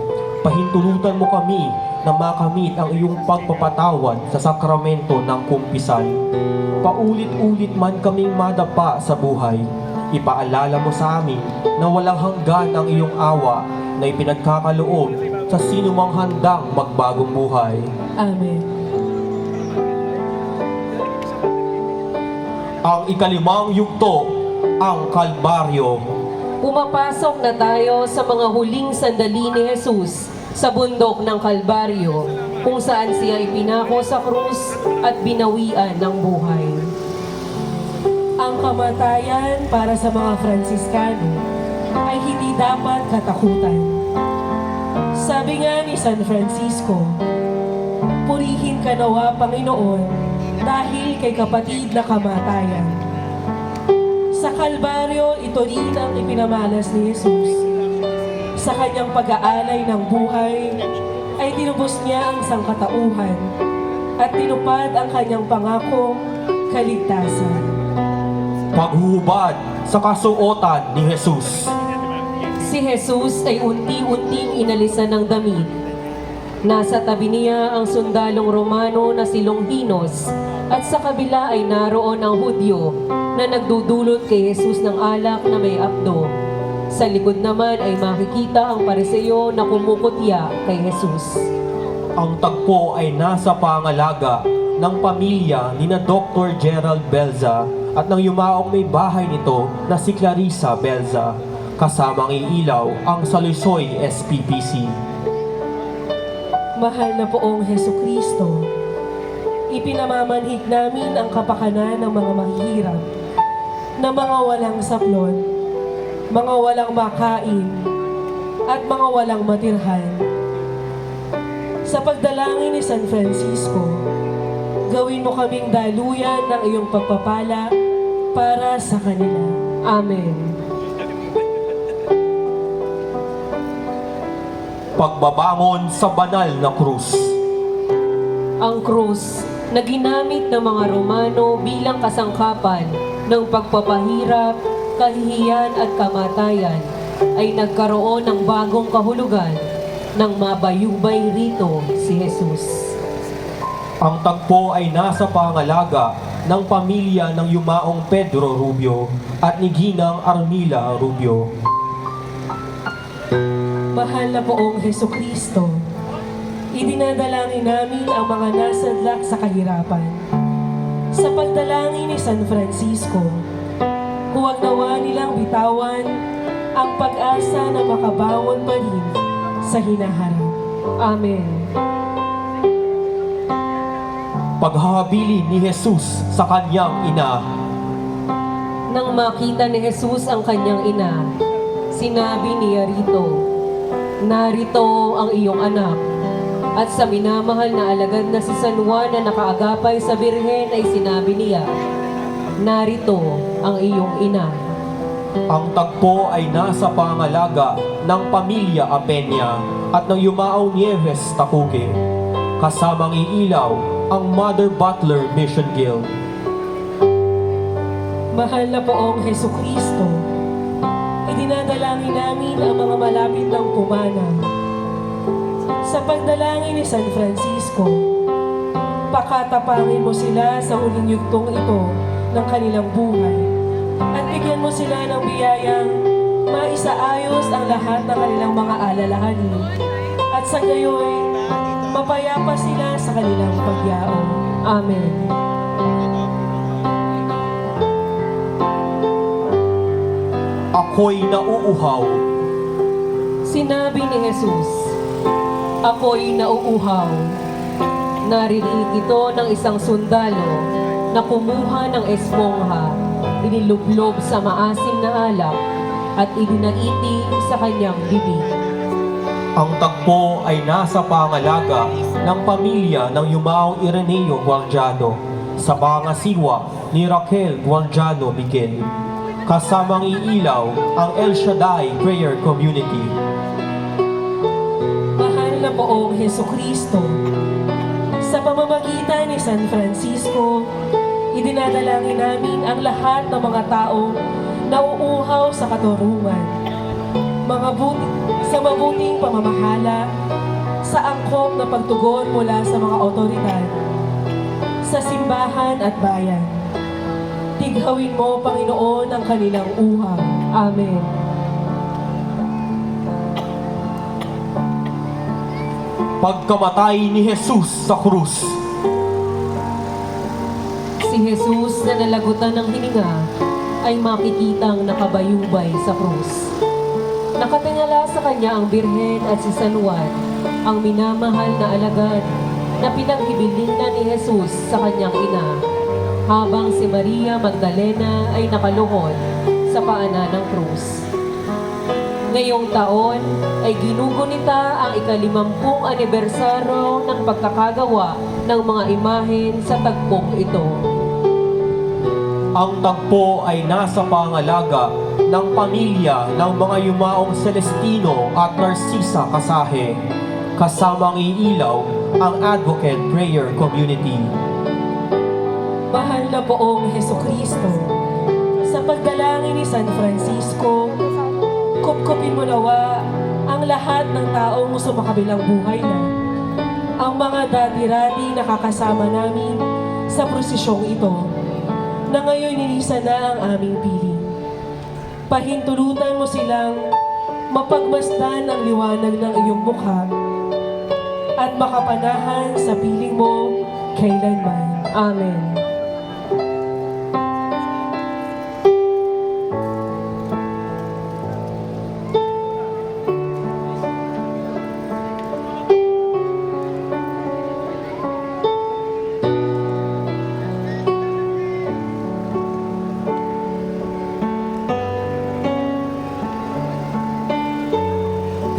pahintulutan mo kami na makamit ang iyong pagpapatawad sa sakramento ng kumpisal. Paulit-ulit man kaming madapa sa buhay, ipaalala mo sa amin na walang hanggan ang iyong awa na ipinagkakaloob sa sinumang handang magbagong buhay. Amen. Ang ikalimang yugto, ang Kalbaryo. Pumapasok na tayo sa mga huling sandali ni Jesus sa bundok ng Kalbaryo, kung saan siya ipinako sa krus at binawian ng buhay. Ang kamatayan para sa mga Fransiskano ay hindi dapat katakutan. Sabi nga ni San Francisco, purihin ka nawa, Panginoon, dahil kay kapatid na kamatayan. Sa Kalbaryo, ito rin ang ipinamalas ni Jesus. Sa kanyang pag-aalay ng buhay, ay tinubos niya ang sangkatauhan at tinupad ang kanyang pangakong kaligtasan. Paghuhubad sa kasuotan ni Jesus. Si Jesus ay unti-unting inalisan ng damit. Nasa tabi niya ang sundalong Romano na si Longinos at sa kabila ay naroon ang Hudyo na nagdudulot kay Jesus ng alak na may apdo. Sa likod naman ay makikita ang Pariseo na kumukutya kay Jesus. Ang tagpo ay nasa pangalaga ng pamilya ni na Dr. Gerald Belza at ng yumaong may bahay nito na si Clarissa Belza, kasamang iilaw ang Salisoy SPPC. Mahal na poong Heso Kristo, ipinamamanhik namin ang kapakanan ng mga mahihirap, na mga walang saplot, mga walang makain, at mga walang matirhan. Sa pagdalangin ni San Francisco, gawin mo kaming daluyan ng iyong pagpapala para sa kanila. Amen. Pagbabangon sa banal na krus. Ang krus na ginamit ng mga Romano bilang kasangkapan ng pagpapahirap, kahihiyan at kamatayan ay nagkaroon ng bagong kahulugan nang mabayubay rito si Jesus. Ang tagpo ay nasa pangalaga ng pamilya ng yumaong Pedro Rubio at ni Ginang Armila Rubio. Mahal na poong Heso Kristo, idinadalangin namin ang mga nasadlak sa kahirapan. Sa pagdalangin ni San Francisco, huwag nawa nilang bitawan ang pag-asa na makabangon pa rin sa hinaharap. Amen. Paghahabilin ni Jesus sa kanyang ina. Nang makita ni Jesus ang kanyang ina, sinabi niya rito, "Narito ang iyong anak." At sa minamahal na alagad na si San Juan na nakaagapay sa birhen ay sinabi niya, "Narito ang iyong ina." Ang tagpo ay nasa pangalaga ng pamilya Apenya at ng Yumao Nieves Takuge. Kasamang iilaw ang Mother Butler Mission Guild. Mahal na poong Heso Kristo, idinadalangin namin ang mga malapit ng pumana. Sa pagdalangin ni San Francisco, pakatapangin mo sila sa huling yugtong ito ng kanilang buhay at bigyan mo sila ng biyayang maisaayos ang lahat ng kanilang mga alalahanin at sa gayoy, mapayapa sila sa kanilang pagyaon. Amen. Ako'y nauuhaw. Sinabi ni Jesus, "Ako'y nauuhaw." Narinig ito ng isang sundalo na kumuha ng espongha, inilublob sa maasim na alak at idinaiti sa kanyang bibig. Ang tagpo ay nasa pangalaga ng pamilya ng Yumao Ireneo Guardiano sa pangasiwa ni Raquel Guardiano Miguel. Kasamang iilaw ang El Shaddai Prayer Community. Mahal na poong Heso Kristo, sa pamamagitan ni San Francisco, idinadalangin namin ang lahat ng mga taong nauuhaw sa katurungan, sa mabuting pamamahala, sa angkop na pagtugon mula sa mga otoridad, sa simbahan at bayan. Tighawin mo, Panginoon, ang kanilang uhaw. Amen. Pagkamatay ni Jesus sa krus. Si Jesus na nalagutan ng hininga ay makikitang nakabayubay sa krus. Nakatingala sa kanya ang Birhen at si San Juan, ang minamahal na alagad na pinaghibilingan ni Jesus sa kanyang ina, habang si Maria Magdalena ay nakaluhod sa paanan ng krus. Ngayong taon ay ginugunita ang ika-50 anibersaryo ng pagkakagawa ng mga imahen sa tagpong ito. Ang tagpo ay nasa pangalaga ng pamilya ng mga Yumaong Celestino at Narcisa Kasahe. Kasamang iilaw ang Advocate Prayer Community. Mahal na poong Heso Kristo, sa pagdalangin ni San Francisco, kupkupin mo nawa ang lahat ng taong sumakabilang buhay na. Ang mga dati-rati nakakasama namin sa prosisyong ito, na ngayon nilisa na ang aming piling. Pahintulutan mo silang mapagmasdan ang liwanag ng iyong mukha at makapanahan sa piling mo kailanman. Amen.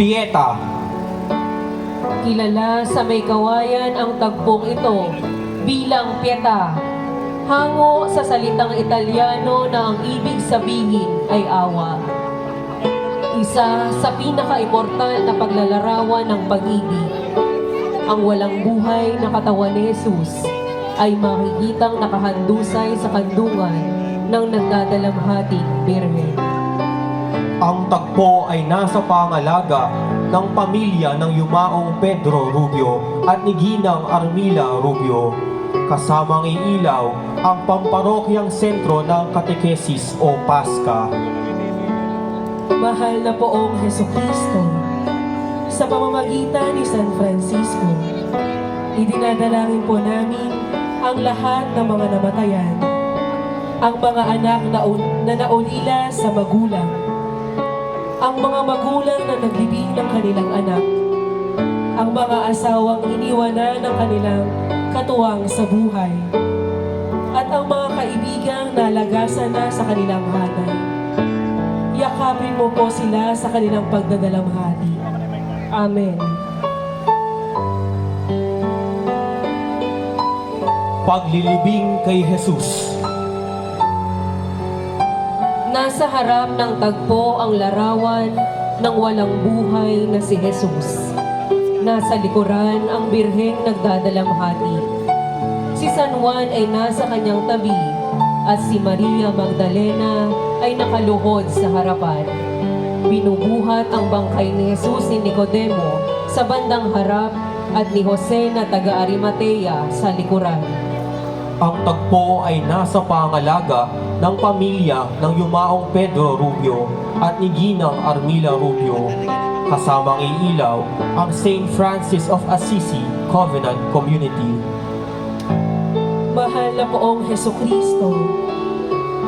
Pieta. Kilala sa may kawayan ang tagpong ito bilang Pietà, hango sa salitang Italyano na ang ibig sabihin ay awa. Isa sa pinaka-immortal na paglalarawan ng pag-ibig. Ang walang buhay na katawan ni Jesus ay makikitang nakahandusay sa kandungan ng nagdadalamhating Birhen. Ang tagpo ay nasa pangalaga ng pamilya ng Yumaong Pedro Rubio at ni Ginang Armila Rubio. Kasamang iilaw ang pamparokyang sentro ng katekesis o Paska. Mahal na poong Heso Kristo, sa pamamagitan ni San Francisco, idinadalangin po namin ang lahat ng mga namatayan, ang mga anak na naulila sa magulang, ang mga magulang na naglibing ng kanilang anak, ang mga asawang iniwanan ng kanilang katuwang sa buhay, at ang mga kaibigang nalagasan na sa kanilang hanay. Yakapin mo po sila sa kanilang pagdadalamhati. Amen. Paglilibing kay Jesus. Nasa harap ng tagpo ang larawan ng walang buhay na si Jesus. Nasa likuran ang birheng nagdadalamhati. Si San Juan ay nasa kanyang tabi at si Maria Magdalena ay nakaluhod sa harapan. Binubuhat ang bangkay ni Jesus ni Nicodemo sa bandang harap at ni Jose na taga-Arimatea sa likuran. Ang tagpo ay nasa pangalaga ng pamilya ng yumaong Pedro Rubio at ni Ginang Armila Rubio. Kasamang iilaw ang St. Francis of Assisi Covenant Community. Mahal na poong Hesukristo,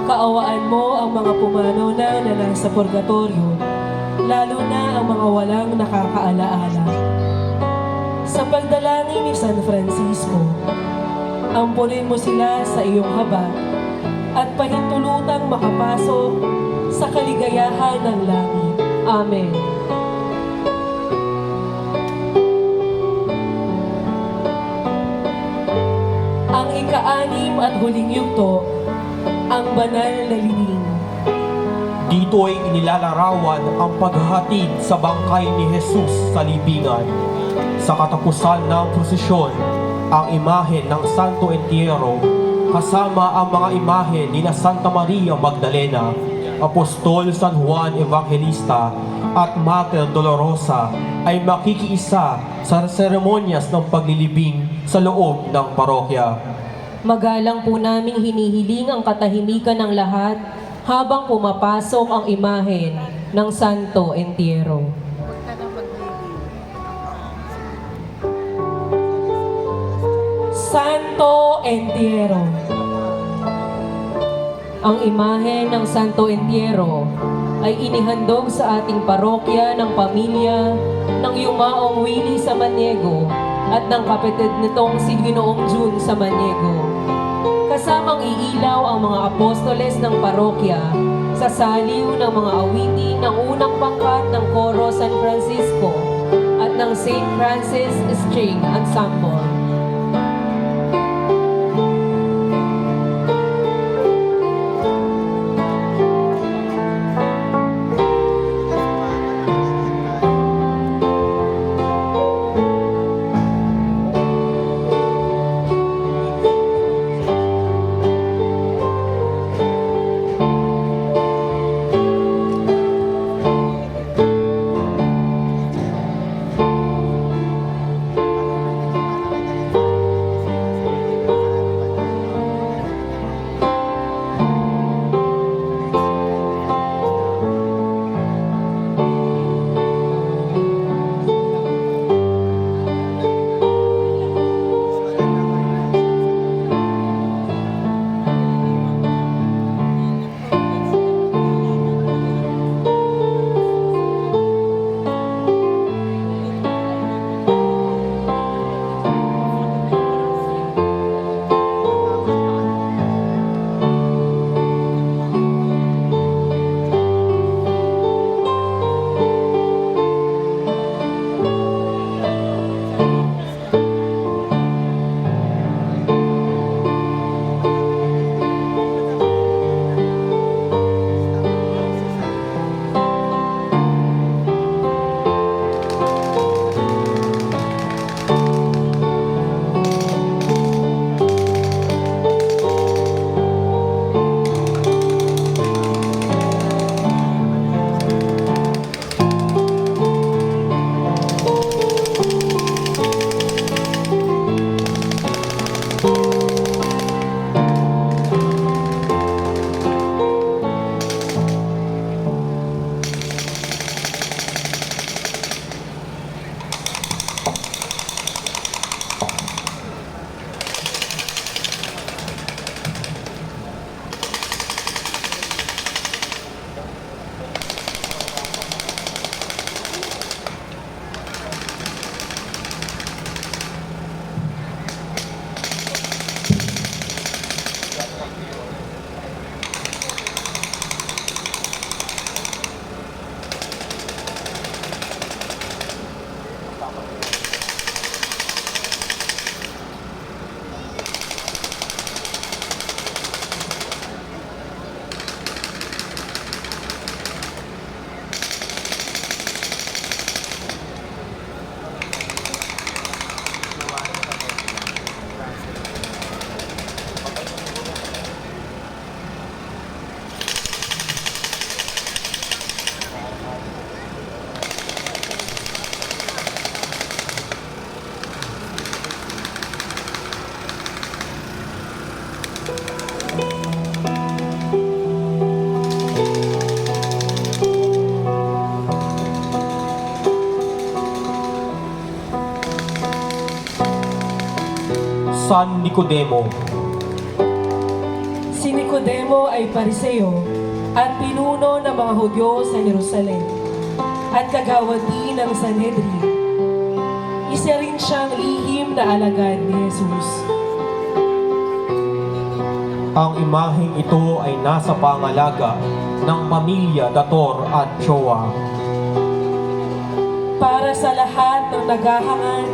kaawaan mo ang mga pumanaw na nasa purgatorio, lalo na ang mga walang nakakaalaala. Sa pagdalangin ni San Francisco, ampunin mo sila sa iyong haba at pahintulutang makapasok sa kaligayahan ng langit. Amen. Ang ika-anim at huling yugto, ang banal na libing. Dito ay inilalarawan ang paghatid sa bangkay ni Jesus sa libingan. Sa katapusan ng prosesyon, ang imahe ng Santo Entierro kasama ang mga imahe ni na Santa Maria Magdalena, Apostol San Juan Evangelista at Mater Dolorosa ay makikiisa sa seremonyas ng paglilibing sa loob ng parokya. Magalang po naming hinihiling ang katahimikan ng lahat habang pumapasok ang imahen ng Santo Entierro. Santo Entierro. Ang imahe ng Santo Entierro ay inihandog sa ating parokya ng pamilya ng yumaong Willie Samaniego at ng kapatid nitong si Ginoong June Samaniego. Kasamang iilaw ang mga apostoles ng parokya sa saliw ng mga awitin ng unang pangkat ng Coro San Francisco at ng St. Francis String Ensemble. San Nicodemo. Si Nicodemo ay pariseo at pinuno ng mga Hudyo sa Jerusalem at kagawad din ng Sanhedrin. Isa rin siyang lihim na alagad ni Jesus. Ang imaheng ito ay nasa pangalaga ng pamilya Dator at Joa. Para sa lahat ng naghahangad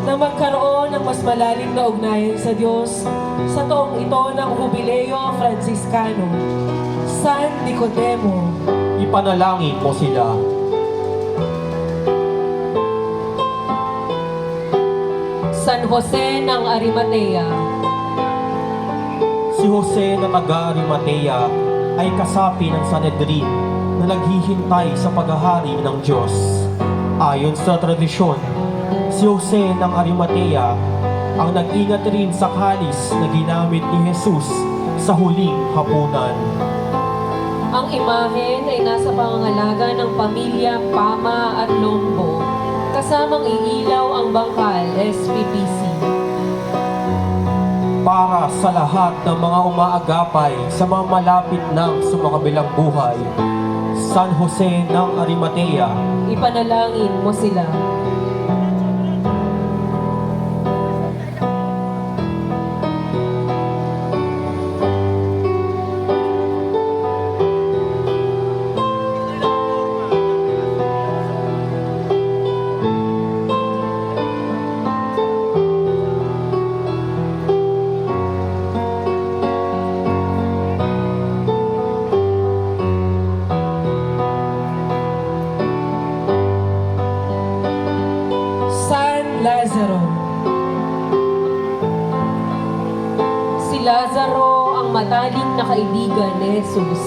na magkaroon ng mas malalim na ugnayan sa Diyos sa taong ito ng Jubileo Franciscano, San Nicodemo, Ipanalangin mo sila. San Jose ng Arimatea, Si Jose na taga-Arimatea ay kasapi ng Sanhedrin na naghihintay sa paghahari ng Diyos. Ayon sa tradisyon, si Jose ng Arimatea ang nag-ingat rin sa kalis na ginamit ni Jesus sa huling hapunan. ang imahen ay nasa pangangalaga ng pamilya Pama at Lombo, kasamang iilaw ang bangkal SPPC. Para sa lahat ng mga umaagapay sa mga malapit ng sumakabilang buhay, San Jose ng Arimatea, Ipanalangin mo sila. San Lazaro. Si Lazaro ang matalik na kaibigan ni Jesus.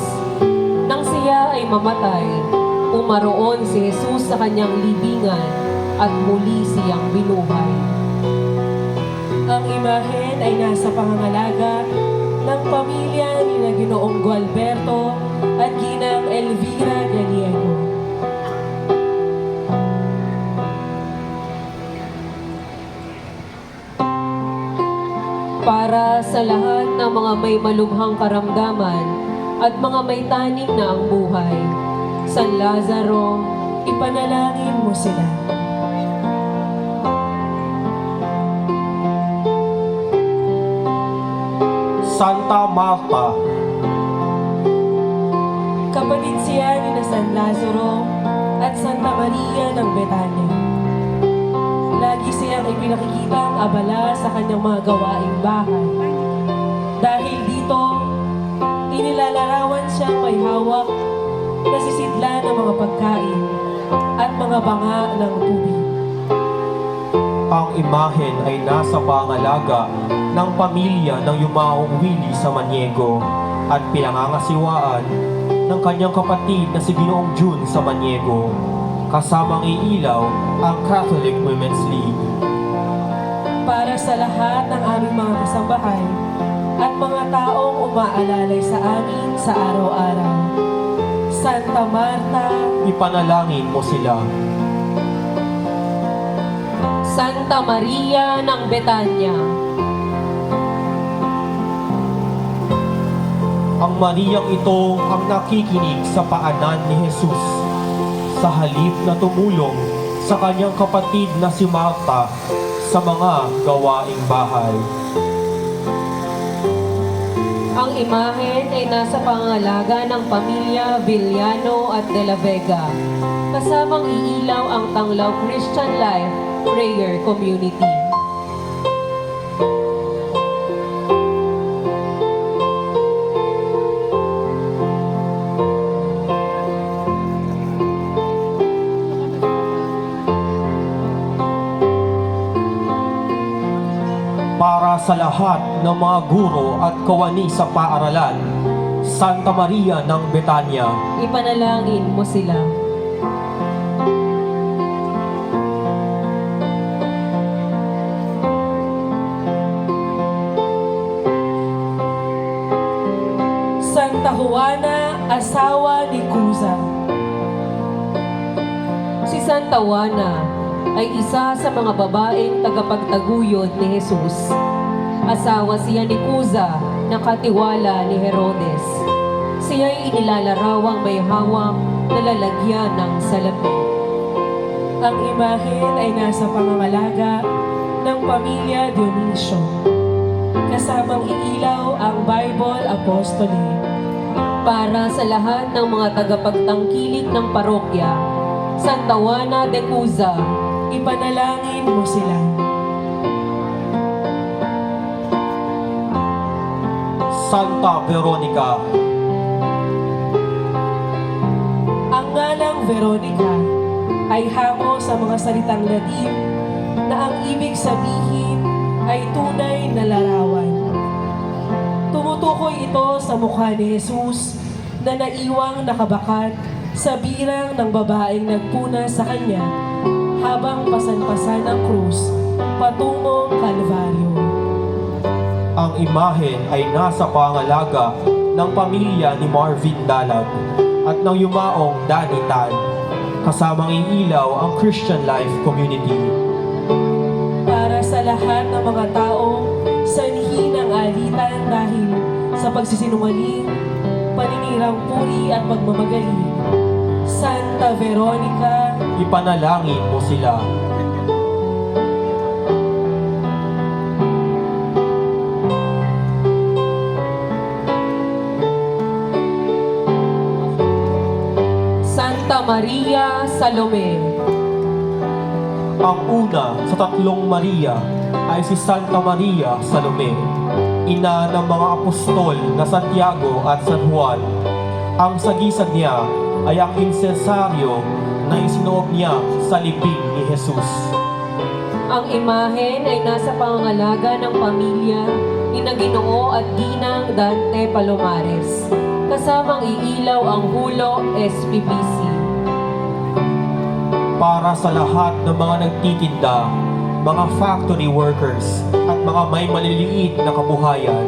Nang siya ay mamatay, umaroon si Jesus sa kanyang libingan at muli siyang binuhay. Ang imahen ay nasa pangangalaga ng pamilya ni na Ginoong Gualberto at Ginang Elvira Galiego. Para sa lahat ng mga may malubhang karamdaman at mga may taning na ang buhay, San Lazaro, Ipanalangin mo sila. Santa Marta, Kapatid siya ni na San Lazaro at Santa Maria ng Betania. Lagi siyang ipinakikitang abala sa kanyang mga gawaing bahay. Dahil dito, inilalarawan siyang may hawak na sisidla ng mga pagkain at mga banga ng tubig. ang imahen ay nasa pangalaga ng pamilya ng yumaong Willie sa Maniego at pinangangasiwaan ng kanyang kapatid na si Ginoong June sa Maniego. Kasamang iilaw ang Catholic Women's League. Para sa lahat ng aming mga kasambahay at mga taong umaalalay sa amin sa araw-araw, Santa Marta, Ipanalangin mo sila. Santa Maria ng Betania, Ang Mariyang ito ang nakikinig sa paanan ni Jesus sa halip na tumulong sa kanyang kapatid na si Marta sa mga gawaing bahay. ang imahen ay nasa pangangalaga ng pamilya Villano at De La Vega, kasamang iilaw ang Tanglaw Christian Life Prayer Community. Para sa lahat ng mga guro at kawani sa paaralan, Santa Maria ng Betania, Ipanalangin mo sila. Santa Juana, asawa ni Cuza. Si Santa Juana ay isa sa mga babaeng tagapagtaguyod ni Jesus. Asawa siya ni Cuza na katiwala ni Herodes. Siya'y inilalarawang may hawak na lalagyan ng salapi. Ang imahen ay nasa pangangalaga ng pamilya Dionisio. Kasamang iilaw ang Bible Apostolate. Para sa lahat ng mga tagapagtangkilik ng parokya, Santa Juana de Cuza, Ipanalangin mo sila. Santa Veronica, Ang ngalang Veronica ay hango sa mga salitang Latin na ang ibig sabihin ay tunay na larawan. Tumutukoy ito sa mukha ni Jesus na naiwang nakabakat sa birang ng babaeng nagpuna sa kanya habang pasan-pasan ng krus patungong Kalbaryo. ang imahen ay nasa pangalaga ng pamilya ni Marvin Dalag at ng yumaong Danny Tan. Kasamang iilaw ang Christian Life Community. Para sa lahat ng mga taong sanhi ng alitan dahil sa pagsisinungaling, paninirang puri at pagmamagaling, Santa Veronica, Ipanalangin mo sila. Santa Maria Salome. Ang una sa tatlong Maria ay si Santa Maria Salome, ina ng mga apostol na Santiago at San Juan. Ang sagisag niya ay ang insensaryo na isinuog niya sa libing ni Jesus. Ang imahen ay nasa pangangalaga ng pamilya ni na Ginoo at Ginang Dante Palomares. Kasamang iilaw ang Hulo SPPC. Para sa lahat ng mga nagtitinda, mga factory workers at mga may maliliit na kabuhayan,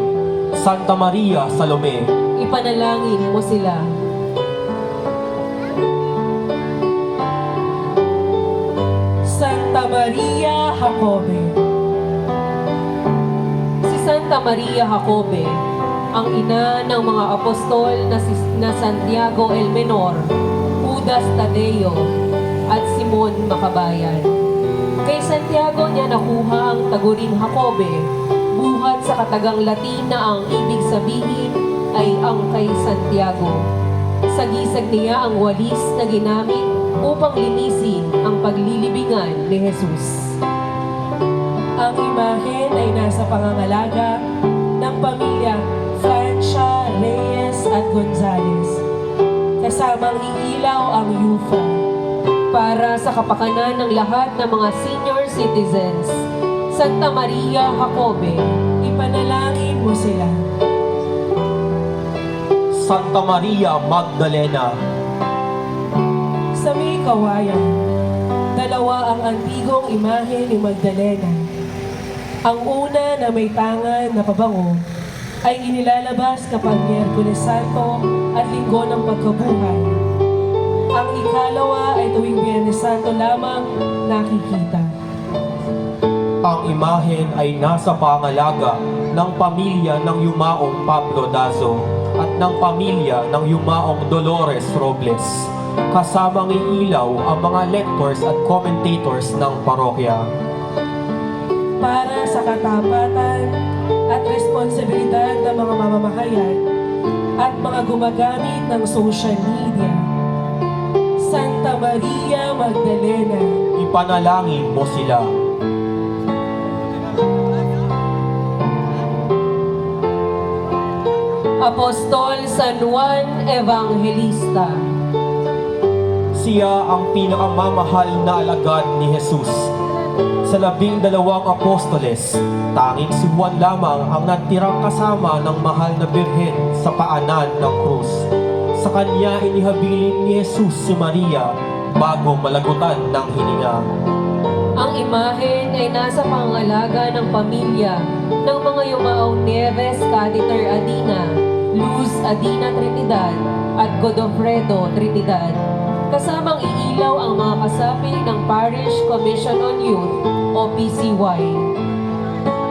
Santa Maria Salome, Ipanalangin mo sila. Santa Maria Jacobe, Si Santa Maria Jacobe, ang ina ng mga apostol na Santiago el Menor, Judas Tadeo, at Simon Makabayan. Kay Santiago niya nakuha ang taguring Jacobe, buhat sa katagang Latin na ang ibig sabihin ay ang kay Santiago. Sagisag niya ang walis na ginamit upang linisin ang paglilibingan ni Jesus. ang imahen ay nasa pangangalaga ng pamilya Francia, Reyes at Gonzales. Kasamang iilaw ang Yufa. Para sa kapakanan ng lahat ng mga senior citizens, Santa Maria Jacobe, Ipanalangin mo sila. Santa Maria Magdalena, Sa may kawayan, dalawa ang antigong imahe ni Magdalena. Ang una na may tangan na pabango ay inilalabas kapag Miyerkules Santo at Linggo ng Pagkabuhay. Ang ikalawa ay tuwing Biyernes Santo lamang nakikita. ang imahen ay nasa pangalaga ng pamilya ng yumaong Pablo Dazo at ng pamilya ng yumaong Dolores Robles. Kasamang iilaw ang mga lectors at commentators ng parokya. Para sa katapatan at responsibilidad ng mga mamamahayan at mga gumagamit ng social media, Santa Maria Magdalena, Ipanalangin mo sila. Apostol San Juan Evangelista. Siya ang pinakamamahal na alagad ni Jesus. Sa 12 apostoles, tanging si Juan lamang ang natirang kasama ng mahal na birhen sa paanan ng krus. Sa kanya inihabilin ni Jesus si Maria bago malagutan ng hininga. Ang imahen ay nasa pangalaga ng pamilya ng mga yumaong Nieves Catheter Adina, Luz Adina Trinidad at Godofredo Trinidad. Kasamang iilaw ang mga kasapi ng Parish Commission on Youth o PCY.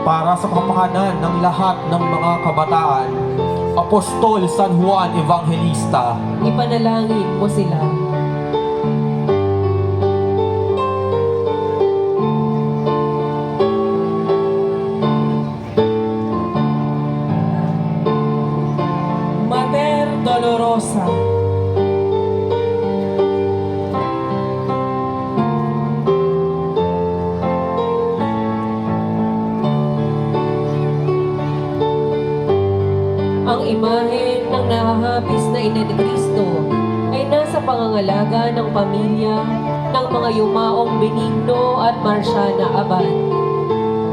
para sa kapakanan ng lahat ng mga kabataan, Apostol San Juan Evangelista, Ipanalangin mo sila. Mater Dolorosa, Ang imahe ng nahahapis na ina ni Kristo ay nasa pangangalaga ng pamilya ng mga yumaong Benigno at Marciana Abad.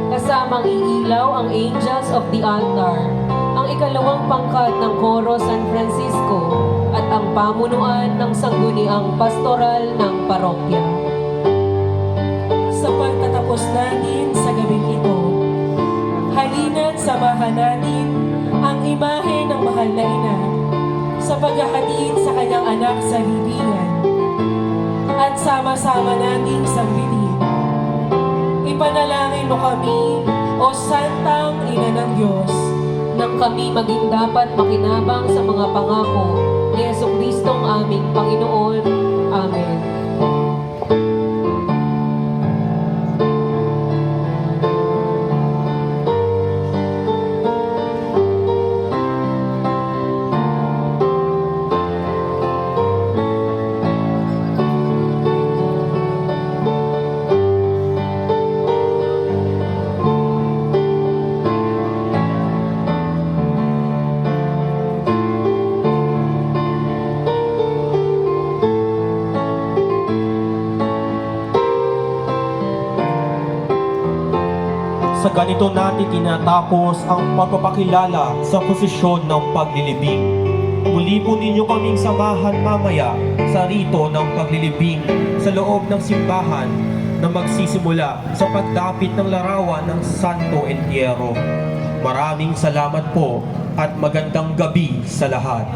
Kasamang iilaw ang Angels of the Altar, ang ikalawang pangkat ng Coro San Francisco at ang pamunuan ng sangguniang pastoral ng parokya. sa pagtatapos natin sa gabing ito, halina't samahan natin ang imahe ng mahal na ina sa paghahatid sa kanyang anak sa libingan at sama-sama nating sambitin. Ipanalangin mo kami, O Santang Ina ng Diyos, Nang kami maging dapat makinabang sa mga pangako ni Jesucristong aming Panginoon. Amen. sa ganito natin tinatapos ang pagpapakilala sa posisyon ng paglilibing. Muli po ninyo kaming samahan mamaya sa rito ng paglilibing sa loob ng simbahan na magsisimula sa pagdapit ng larawan ng Santo Entierro. Maraming salamat po at magandang gabi sa lahat.